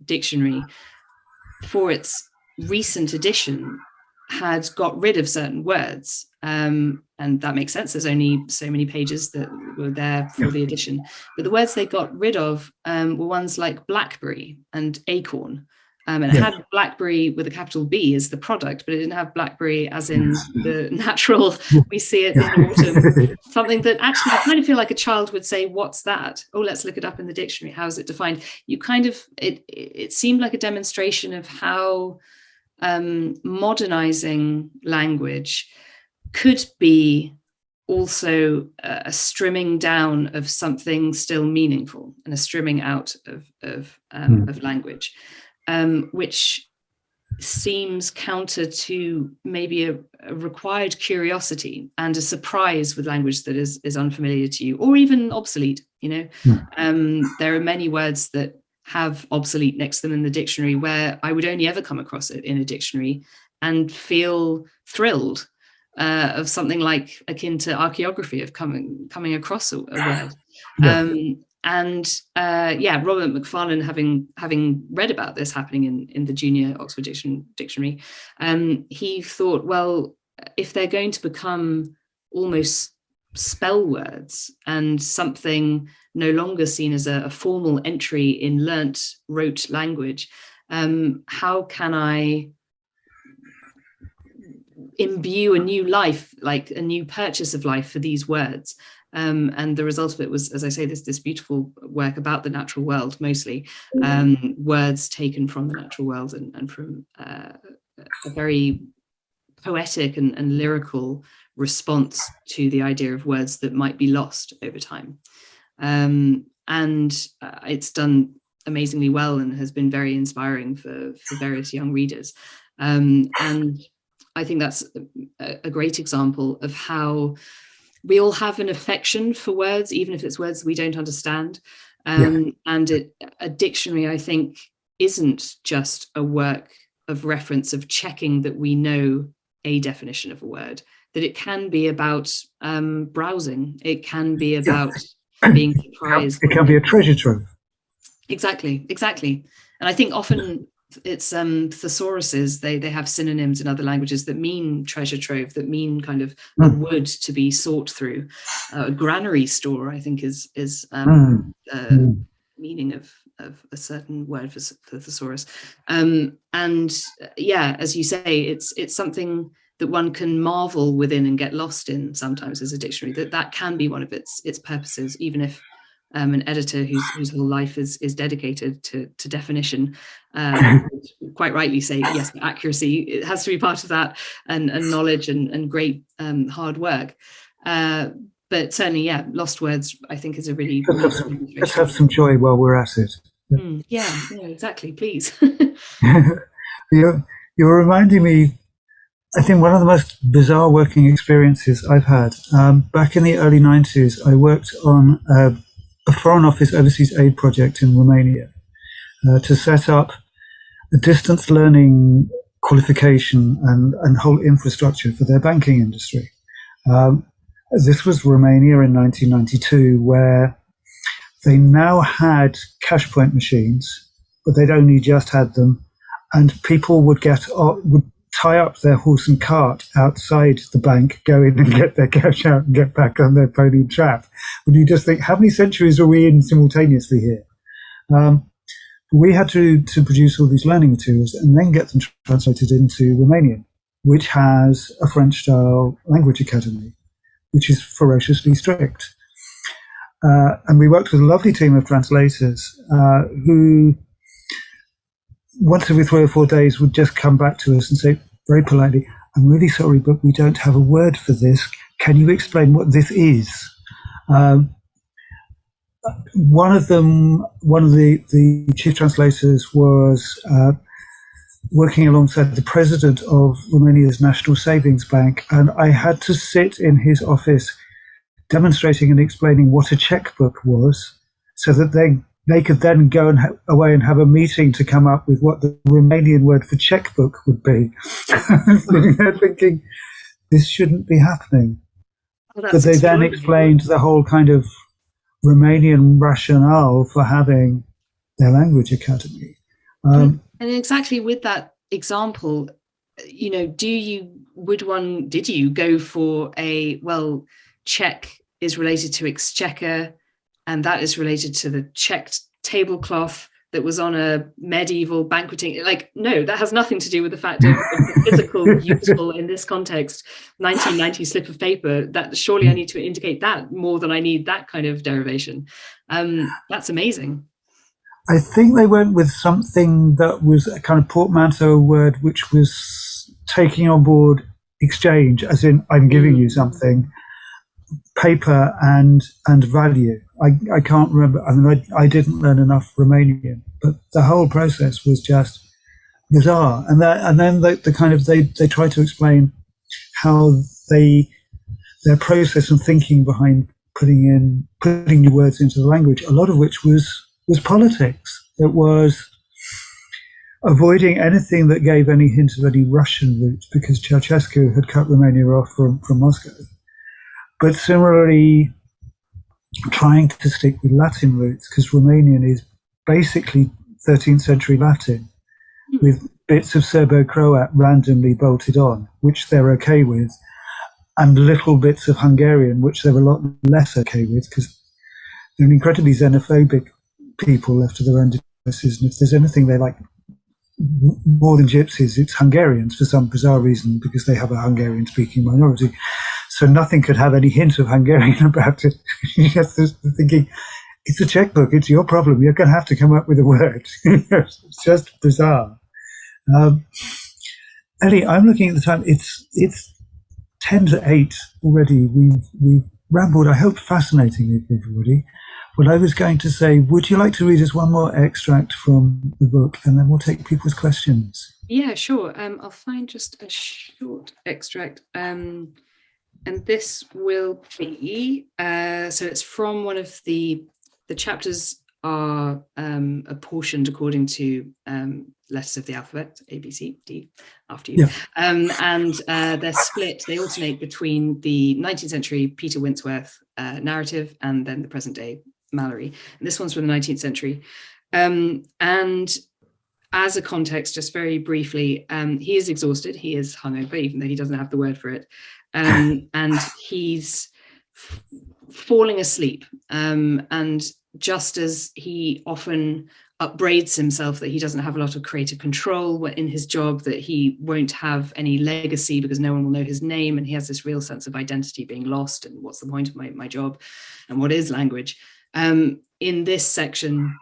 dictionary. For its recent edition, had got rid of certain words, and that makes sense. There's only so many pages that were there for the edition, but the words they got rid of were ones like blackberry and acorn, and it had blackberry with a capital B as the product, but it didn't have blackberry as in the natural, we see it in autumn, something that actually I kind of feel like a child would say, what's that? Oh, let's look it up in the dictionary. How is it defined? You kind of, it seemed like a demonstration of how modernizing language could be also a strimming down of something still meaningful, and a strimming out of language, which seems counter to maybe a required curiosity and a surprise with language that is unfamiliar to you, or even obsolete. There are many words that have obsolete next to them in the dictionary where I would only ever come across it in a dictionary and feel thrilled of something like akin to archaeography, of coming across a word. Robert Macfarlane, having read about this happening in the Junior Oxford Dictionary, he thought, well, if they're going to become almost spell words and something no longer seen as a formal entry in rote language, how can I imbue a new life, like a new purchase of life for these words? And the result of it was, as I say, this beautiful work about the natural world, mostly words taken from the natural world and from a very poetic and lyrical response to the idea of words that might be lost over time. And it's done amazingly well and has been very inspiring for various young readers. And I think that's a great example of how we all have an affection for words, even if it's words we don't understand. And a dictionary, I think, isn't just a work of reference of checking that we know a definition of a word, that it can be about browsing. It can be about being surprised. It can be a treasure trove. Exactly. And I think often it's thesauruses, they have synonyms in other languages that mean treasure trove, that mean kind of a wood to be sought through. A granary store, I think, is meaning of a certain word for thesaurus. As you say, it's something that one can marvel within and get lost in sometimes as a dictionary, that can be one of its purposes, even if an editor whose whole life is dedicated to definition quite rightly say, yes, accuracy, it has to be part of that, and knowledge and great hard work. But certainly, lost words, I think, is a really... Let's have some joy while we're at it. Exactly, please. You're reminding me, I think, one of the most bizarre working experiences I've had. Back in the early 90s, I worked on a Foreign Office overseas aid project in Romania to set up a distance learning qualification and whole infrastructure for their banking industry. This was Romania in 1992, where they now had cash point machines, but they'd only just had them, and people would tie up their horse and cart outside the bank, go in and get their cash out and get back on their pony and trap. And you just think, how many centuries are we in simultaneously here? We had to produce all these learning materials and then get them translated into Romanian, which has a French-style language academy, which is ferociously strict. And we worked with a lovely team of translators who, once every 3 or 4 days, would just come back to us and say very politely, "I'm really sorry, but we don't have a word for this. Can you explain what this is?" One of the chief translators was working alongside the president of Romania's National Savings Bank, and I had to sit in his office demonstrating and explaining what a checkbook was, so that they could then go away and have a meeting to come up with what the Romanian word for checkbook would be. Sitting there thinking, this shouldn't be happening. But they then explained the whole kind of Romanian rationale for having their language academy. And exactly with that example, did you go for Czech is related to exchequer, and that is related to the checked tablecloth that was on a medieval banqueting. No, that has nothing to do with the fact of the physical, useful in this context, 1990 slip of paper. That surely I need to indicate that more than I need that kind of derivation. That's amazing. I think they went with something that was a kind of portmanteau word, which was taking on board exchange, as in I'm giving you something, paper and value. I can't remember. I mean, I didn't learn enough Romanian, but the whole process was just bizarre. And then the kind of they try to explain how their process and thinking behind putting new words into the language, a lot of which was politics. It was avoiding anything that gave any hint of any Russian roots, because Ceausescu had cut Romania off from Moscow. But similarly, trying to stick with Latin roots, because Romanian is basically 13th century Latin, with bits of Serbo-Croat randomly bolted on, which they're okay with, and little bits of Hungarian, which they're a lot less okay with, because they're an incredibly xenophobic people left to their own devices. And if there's anything they like more than gypsies, it's Hungarians for some bizarre reason, because they have a Hungarian-speaking minority. So nothing could have any hint of Hungarian about it. Yes, they're thinking, it's a checkbook, it's your problem, you're going to have to come up with a word. It's just bizarre. Ellie, I'm looking at the time. It's 7:50 already. We've rambled, I hope, fascinatingly for everybody. Well, I was going to say, would you like to read us one more extract from the book, and then we'll take people's questions? Yeah, sure. I'll find just a short extract. And this will be, so it's from one of the chapters are apportioned according to letters of the alphabet, A, B, C, D, after you. Yeah. And they're split, they alternate between the 19th century Peter Wentworth narrative and then the present day Mallory. And this one's from the 19th century. And as a context, just very briefly, he is exhausted, he is hungover, even though he doesn't have the word for it. And he's falling asleep. And just as he often upbraids himself that he doesn't have a lot of creative control in his job, that he won't have any legacy because no one will know his name, and he has this real sense of identity being lost, and what's the point of my job, and what is language? In this section,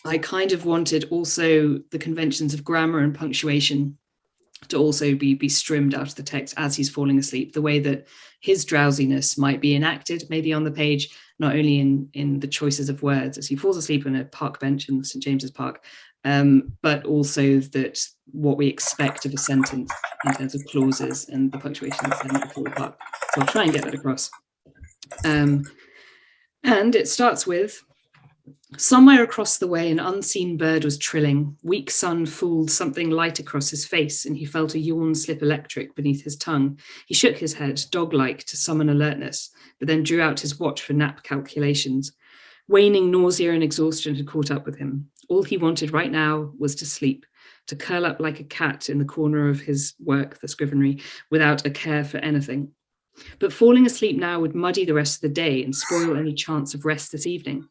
I kind of wanted also the conventions of grammar and punctuation to also be trimmed out of the text as he's falling asleep, the way that his drowsiness might be enacted maybe on the page, not only in the choices of words as he falls asleep on a park bench in St. James's Park, but also that what we expect of a sentence in terms of clauses and the punctuation that's then before the park. So I'll try and get that across. And it starts with, somewhere across the way, an unseen bird was trilling. Weak sun fooled something light across his face, and he felt a yawn slip electric beneath his tongue. He shook his head, dog-like, to summon alertness, but then drew out his watch for nap calculations. Waning nausea and exhaustion had caught up with him. All he wanted right now was to sleep, to curl up like a cat in the corner of his work, the scrivenery, without a care for anything. But falling asleep now would muddy the rest of the day and spoil any chance of rest this evening.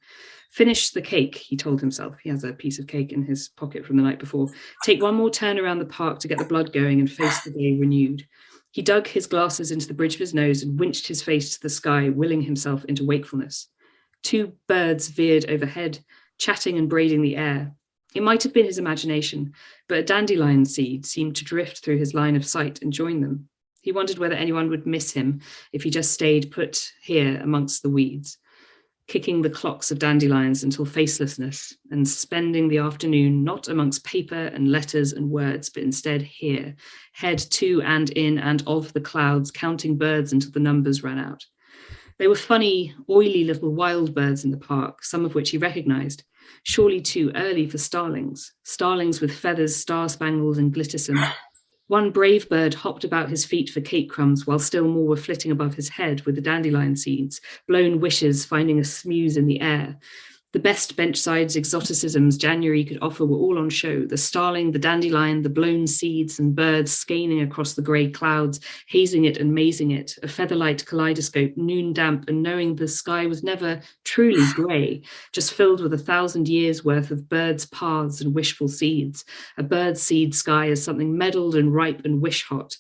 Finish the cake, he told himself. He has a piece of cake in his pocket from the night before. Take one more turn around the park to get the blood going and face the day renewed. He dug his glasses into the bridge of his nose and winched his face to the sky, willing himself into wakefulness. 2 birds veered overhead, chatting and braiding the air. It might have been his imagination, but a dandelion seed seemed to drift through his line of sight and join them. He wondered whether anyone would miss him if he just stayed put here amongst the weeds, kicking the clocks of dandelions until facelessness and spending the afternoon not amongst paper and letters and words, but instead here, head to and in and of the clouds, counting birds until the numbers ran out. They were funny, oily little wild birds in the park, some of which he recognized, surely too early for starlings with feathers star-spangled and glittersome. One brave bird hopped about his feet for cake crumbs, while still more were flitting above his head with the dandelion seeds, blown wishes finding a smooze in the air. The best benchsides exoticisms January could offer were all on show. The starling, the dandelion, the blown seeds and birds scanning across the grey clouds, hazing it and mazing it, a featherlight kaleidoscope, noon damp, and knowing the sky was never truly grey, just filled with 1,000 years' worth of birds' paths and wishful seeds. A bird seed sky is something meddled and ripe and wish hot.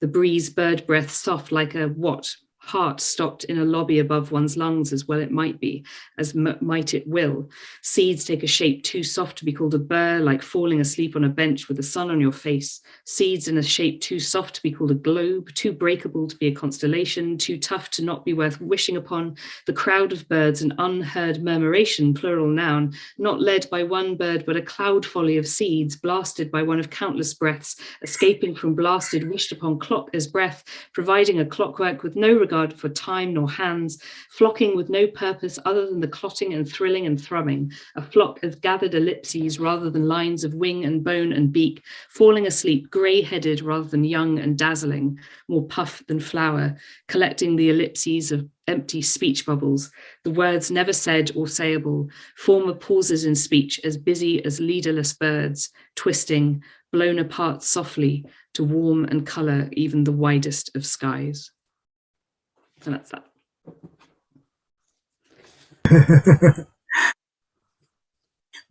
The breeze bird breath soft like a what? heart stopped in a lobby above one's lungs, as well it might be, as might it will. Seeds take a shape too soft to be called a burr, like falling asleep on a bench with the sun on your face. Seeds in a shape too soft to be called a globe, too breakable to be a constellation, too tough to not be worth wishing upon. The crowd of birds, an unheard murmuration, plural noun, not led by one bird, but a cloud folly of seeds, blasted by one of countless breaths, escaping from blasted, wished upon clock as breath, providing a clockwork with no regard for time nor hands, flocking with no purpose other than the clotting and thrilling and thrumming, a flock of gathered ellipses rather than lines of wing and bone and beak, falling asleep, grey-headed rather than young and dazzling, more puff than flower, collecting the ellipses of empty speech bubbles, the words never said or sayable, former pauses in speech as busy as leaderless birds, twisting, blown apart softly to warm and colour even the widest of skies. And that's that.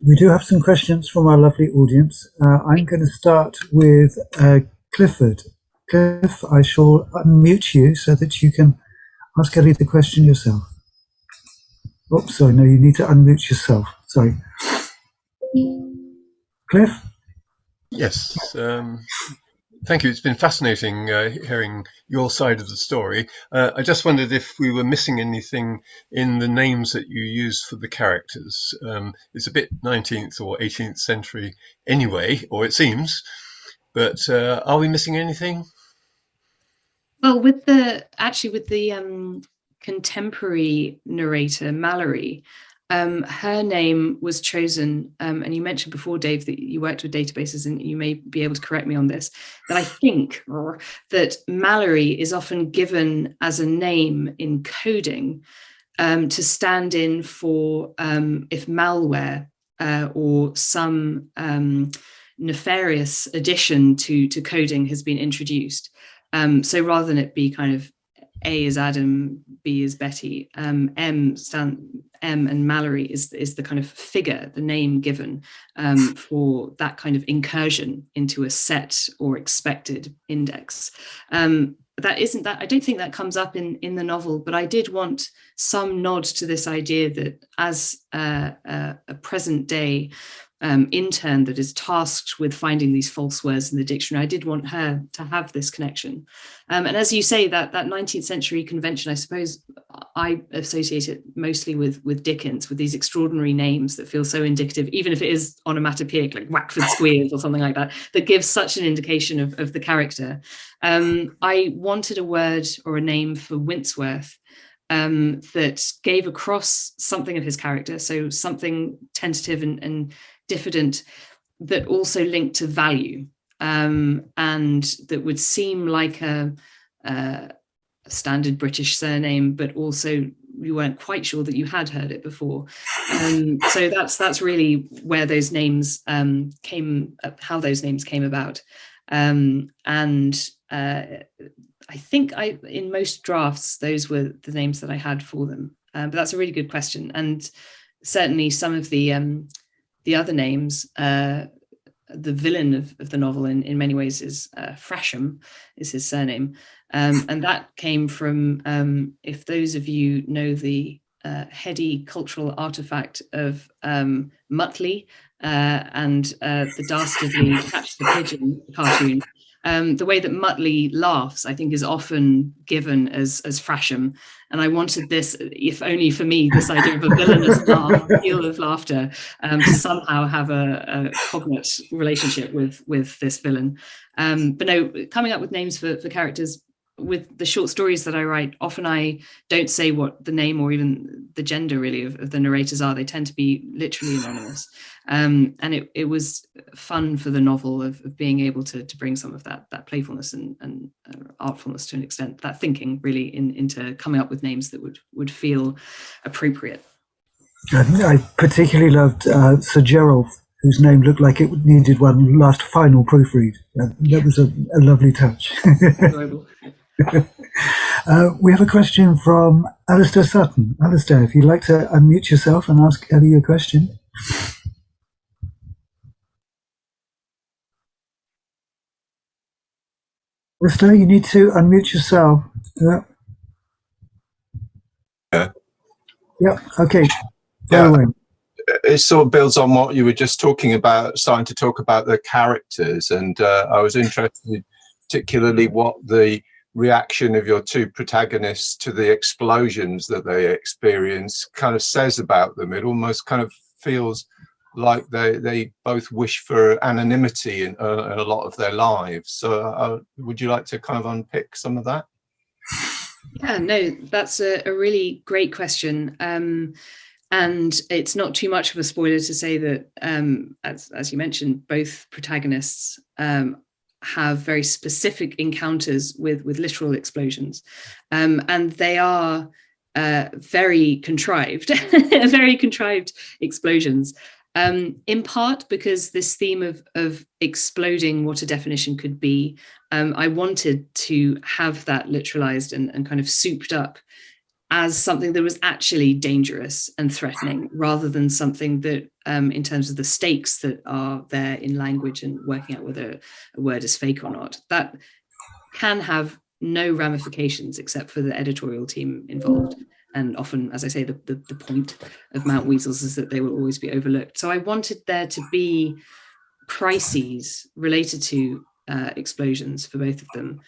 We do have some questions from our lovely audience. I'm going to start with Clifford. Cliff, I shall unmute you so that you can ask Eley the question yourself. Oops, sorry, no, you need to unmute yourself. Sorry. Cliff? Yes. Thank you. It's been fascinating hearing your side of the story. I just wondered if we were missing anything in the names that you use for the characters. It's a bit 19th or 18th century anyway, or it seems, but are we missing anything? Well, with the contemporary narrator, Mallory, her name was chosen, and you mentioned before, Dave, that you worked with databases, and you may be able to correct me on this, that I think that Mallory is often given as a name in coding to stand in for if malware or some nefarious addition to coding has been introduced. So rather than it be kind of A is Adam, B is Betty, M and Mallory is the kind of figure, the name given for that kind of incursion into a set or expected index. I don't think that comes up in the novel, but I did want some nod to this idea that as a present day intern that is tasked with finding these false words in the dictionary, I did want her to have this connection. And as you say, that 19th century convention, I suppose I associate it mostly with Dickens, with these extraordinary names that feel so indicative, even if it is onomatopoeic, like Wackford Squeers or something like that, that gives such an indication of the character. I wanted a word or a name for Wintsworth that gave across something of his character, so something tentative and diffident, that also linked to value, and that would seem like a standard British surname, but also you weren't quite sure that you had heard it before. So that's really where those names came, how those names came about. And I think in most drafts, those were the names that I had for them. But that's a really good question. And certainly some of the other names, the villain of the novel in many ways is Frasham, is his surname. And that came from, if those of you know the heady cultural artifact of Muttley and the dastardly Catch the Pigeon cartoon, the way that Muttley laughs, I think, is often given as Frasham. And I wanted this, if only for me, this idea of a villainous laugh, peal of laughter, to somehow have a cognate relationship with this villain. But no, coming up with names for characters, with the short stories that I write, often I don't say what the name or even the gender really of the narrators are. They tend to be literally anonymous. And it was fun for the novel of being able to bring some of that playfulness and artfulness to an extent, that thinking really into coming up with names that would feel appropriate. I particularly loved Sir Gerald, whose name looked like it needed one last final proofread. That was a lovely touch. Enjoyable. We have a question from Alistair Sutton. Alistair, if you'd like to unmute yourself and ask Eley a question. Alistair, you need to unmute yourself. Yeah. Okay. Yeah. Away. It sort of builds on what you were just talking about, starting to talk about the characters, and I was interested particularly what the reaction of your two protagonists to the explosions that they experience kind of says about them. It almost kind of feels like they both wish for anonymity in a lot of their lives. So would you like to kind of unpick some of that? Yeah, no, that's a really great question. And it's not too much of a spoiler to say that, as you mentioned, both protagonists have very specific encounters with literal explosions, and they are very contrived, very contrived explosions. In part because this theme of exploding what a definition could be, I wanted to have that literalized and kind of souped up as something that was actually dangerous and threatening, rather than something that, in terms of the stakes that are there in language and working out whether a word is fake or not, that can have no ramifications except for the editorial team involved. And often, as I say, the point of Mount Weasels is that they will always be overlooked. So I wanted there to be crises related to explosions for both of them.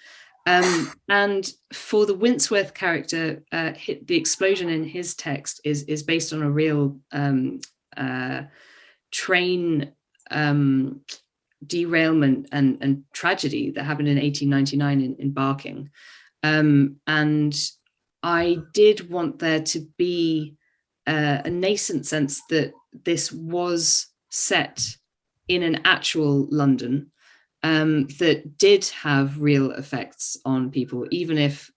And for the Winsworth character, the explosion in his text is based on a real train derailment and tragedy that happened in 1899 in Barking. And I did want there to be a nascent sense that this was set in an actual London, that did have real effects on people, even if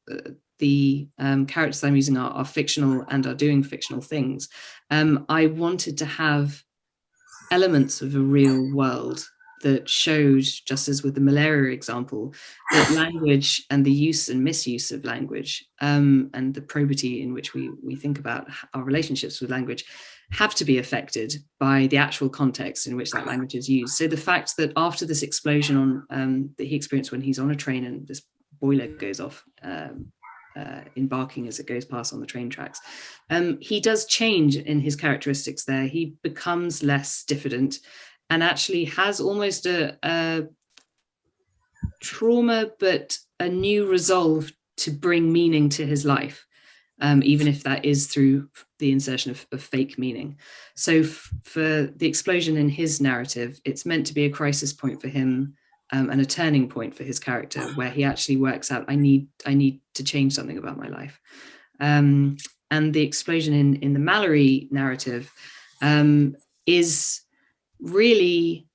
the characters I'm using are fictional and are doing fictional things. I wanted to have elements of a real world that showed, just as with the malaria example, that language and the use and misuse of language, and the probity in which we think about our relationships with language, have to be affected by the actual context in which that language is used. So the fact that after this explosion that he experienced when he's on a train and this boiler goes off in Barking as it goes past on the train tracks, he does change in his characteristics there. He becomes less diffident and actually has almost a trauma, but a new resolve to bring meaning to his life. Even if that is through the insertion of fake meaning. So for the explosion in his narrative, it's meant to be a crisis point for him, and a turning point for his character, where he actually works out, I need to change something about my life. And the explosion in the Mallory narrative is really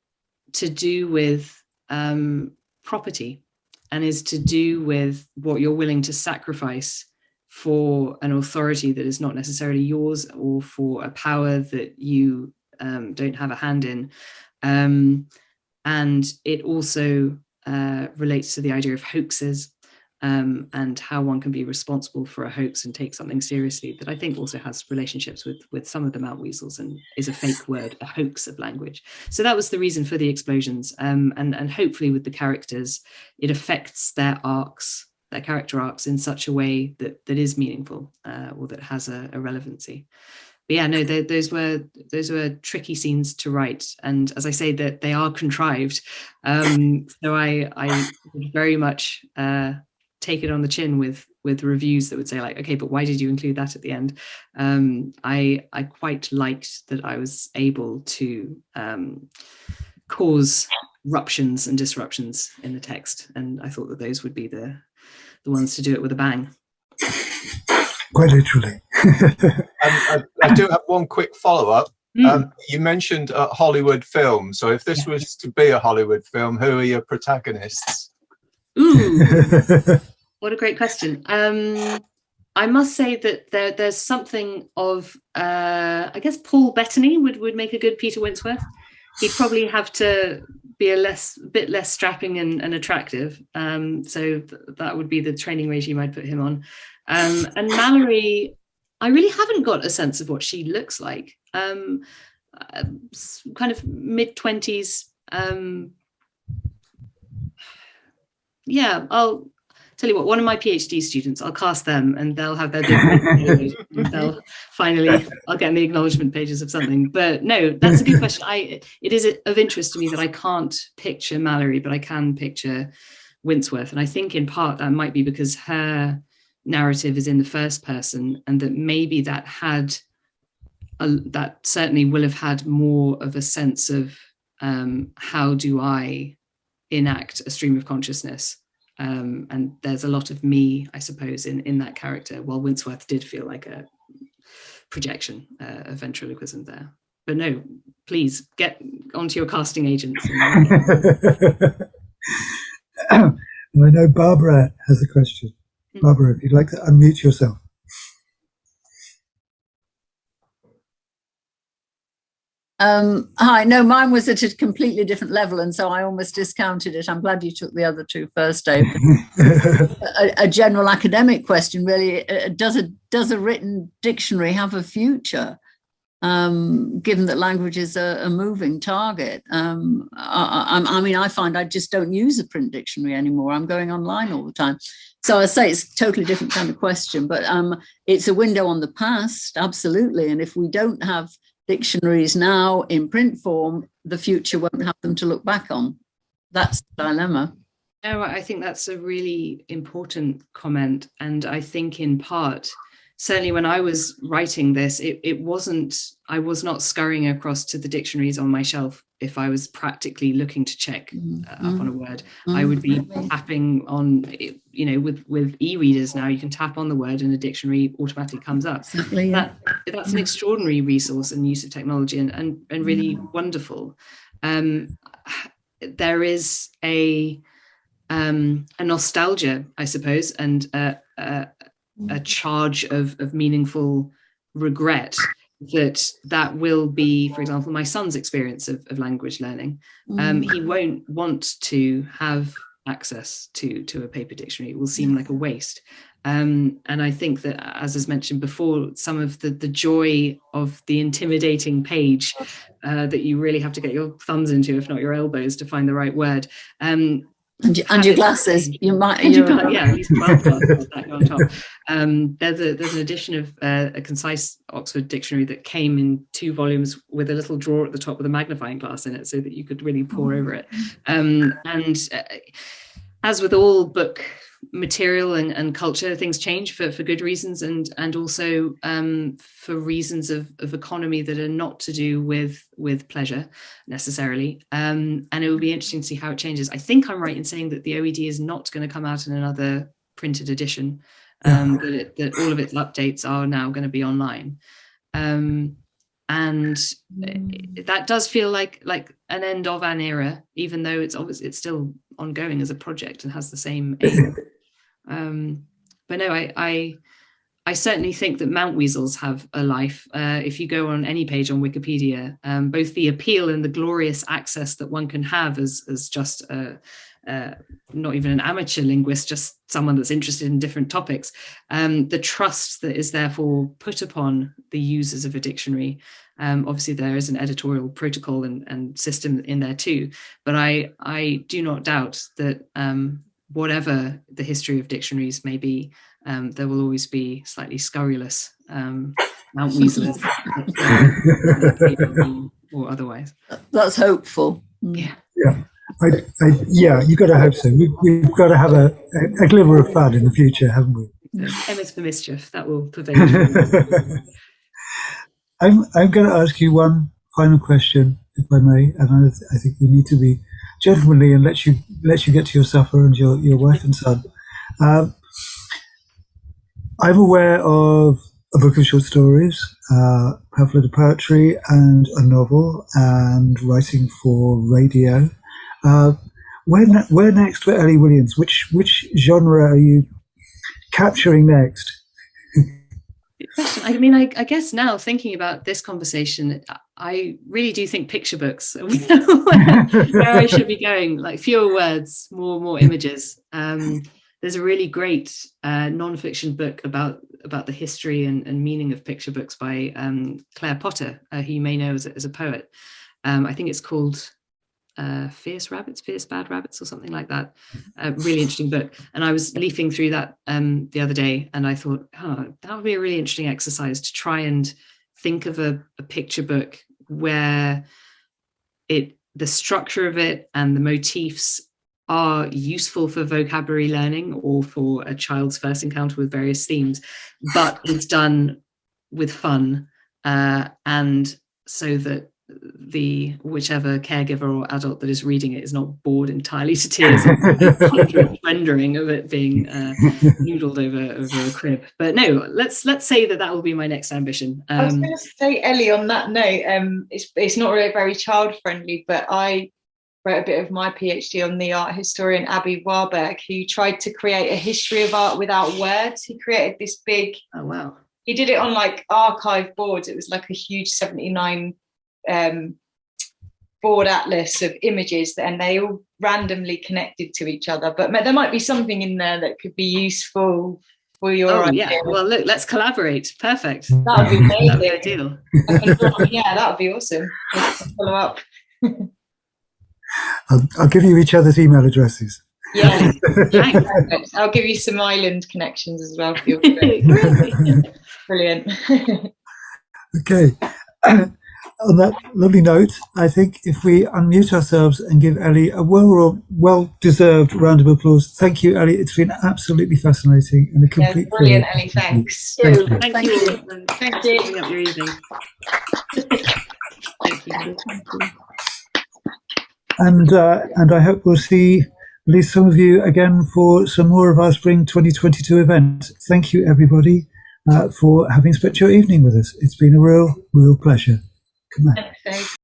to do with property, and is to do with what you're willing to sacrifice for an authority that is not necessarily yours, or for a power that you don't have a hand in. And it also relates to the idea of hoaxes, and how one can be responsible for a hoax and take something seriously, that I think also has relationships with some of the Mount Weasels, and is a fake word, a hoax of language. So that was the reason for the explosions. And hopefully with the characters, it affects their arcs, their character arcs, in such a way that is meaningful, or that has a relevancy. But yeah, no, those were tricky scenes to write, and as I say, that they are contrived. So I very much take it on the chin with reviews that would say, like, okay, but why did you include that at the end? I quite liked that I was able to cause ruptions and disruptions in the text, and I thought that those would be the ones to do it with a bang. Quite literally. I do have one quick follow-up. You mentioned Hollywood film. So if this was to be a Hollywood film, who are your protagonists? Ooh, what a great question. I must say that there's something of, I guess Paul Bettany would make a good Peter Winsworth. He'd probably have to be a bit less strapping and attractive. So that would be the training regime I'd put him on. And Mallory, I really haven't got a sense of what she looks like. Kind of mid-20s. Yeah, tell you what, one of my PhD students, I'll cast them and they'll have their big and they'll finally, I'll get in the acknowledgement pages of something. But no, that's a good question. It is of interest to me that I can't picture Mallory, but I can picture Winsworth. And I think in part that might be because her narrative is in the first person, and that maybe that certainly will have had more of a sense of how do I enact a stream of consciousness. And there's a lot of me, I suppose, in that character, while Winsworth did feel like a projection of ventriloquism there. But no, please get onto your casting agents. I know Barbara has a question. Barbara, if you'd like to unmute yourself. Hi, no, mine was at a completely different level, and so I almost discounted it. I'm glad you took the other two first, Dave. A general academic question, really. Does a written dictionary have a future, given that language is a moving target? I mean, I find I just don't use a print dictionary anymore. I'm going online all the time. So I say it's a totally different kind of question, but it's a window on the past, absolutely. And if we don't have dictionaries now in print form, the future won't have them to look back on. That's the dilemma. No, I think that's a really important comment. And I think in part, certainly when I was writing this, I was not scurrying across to the dictionaries on my shelf if I was practically looking to check up on a word. I would be tapping on, with e-readers now, you can tap on the word and a dictionary automatically comes up. Exactly, yeah. That's an extraordinary resource and use of technology and really wonderful. There is a nostalgia, I suppose, and a charge of meaningful regret that will be, for example, my son's experience of language learning. He won't want to have access to a paper dictionary. It will seem like a waste. And I think that, as is mentioned before, some of the joy of the intimidating page that you really have to get your thumbs into, if not your elbows, to find the right word. And your glasses, you might. At least 12 glasses that go on top. There's an edition of a concise Oxford dictionary that came in 2 volumes with a little drawer at the top with a magnifying glass in it, so that you could really pore over it. And as with all book material and culture, things change for good reasons, and also for reasons of economy that are not to do with pleasure necessarily. And it will be interesting to see how it changes. I think I'm right in saying that the OED is not going to come out in another printed edition, that all of its updates are now going to be online. And that does feel like an end of an era, even though it's still ongoing as a project and has the same aim. But no, I certainly think that mountweazels have a life. If you go on any page on Wikipedia, both the appeal and the glorious access that one can have as just not even an amateur linguist, just someone that's interested in different topics, the trust that is therefore put upon the users of a dictionary. Obviously there is an editorial protocol and system in there too, but I do not doubt that whatever the history of dictionaries may be, there will always be slightly scurrilous mountweazels or otherwise. That's hopeful. Yeah. You've got to hope so. We've got to have a glimmer of fun in the future, haven't we? M is for mischief. That will pervade. I'm going to ask you one final question, if I may, and I think we need to be gentlemanly and let you get to your supper and your wife and son. I'm aware of a book of short stories, a pamphlet of poetry, and a novel, and writing for radio. Where next for Eley Williams? Which genre are you capturing next? I mean, I guess now thinking about this conversation, I really do think picture books are where I should be going. Like fewer words, more images. There's a really great non-fiction book about the history and meaning of picture books by Claire Potter, who you may know as a poet. I think it's called Fierce Bad Rabbits, or something like that. Really interesting book. And I was leafing through that the other day, and I thought, oh, that would be a really interesting exercise to try and think of a picture book where the structure of it and the motifs are useful for vocabulary learning or for a child's first encounter with various themes, but it's done with fun, and so that whichever caregiver or adult that is reading it is not bored entirely to tears and rendering of it being noodled over a crib. But no, let's say that will be my next ambition. I was going to say, Ellie, on that note, it's not really very child friendly, but I wrote a bit of my PhD on the art historian Abby Warburg, who tried to create a history of art without words. He created this big, oh wow, he did it on like archive boards. It was like a huge 79 board atlas of images, and they all randomly connected to each other, but there might be something in there that could be useful for your idea. Yeah, well look, let's collaborate. Perfect. That would be amazing. That would be ideal. Yeah, that would be awesome. Follow up. I'll give you each other's email addresses. Yeah. I'll give you some island connections as well for your brilliant. Okay. On that lovely note, I think if we unmute ourselves and give Ellie a well-deserved round of applause. Thank you, Ellie. It's been absolutely fascinating and a complete brilliant, Ellie. Thanks. Thank you. Thank you. Thank you for up your evening. Thank you. And I hope we'll see at least some of you again for some more of our Spring 2022 event. Thank you, everybody, for having spent your evening with us. It's been a real pleasure. Good night. Thanks.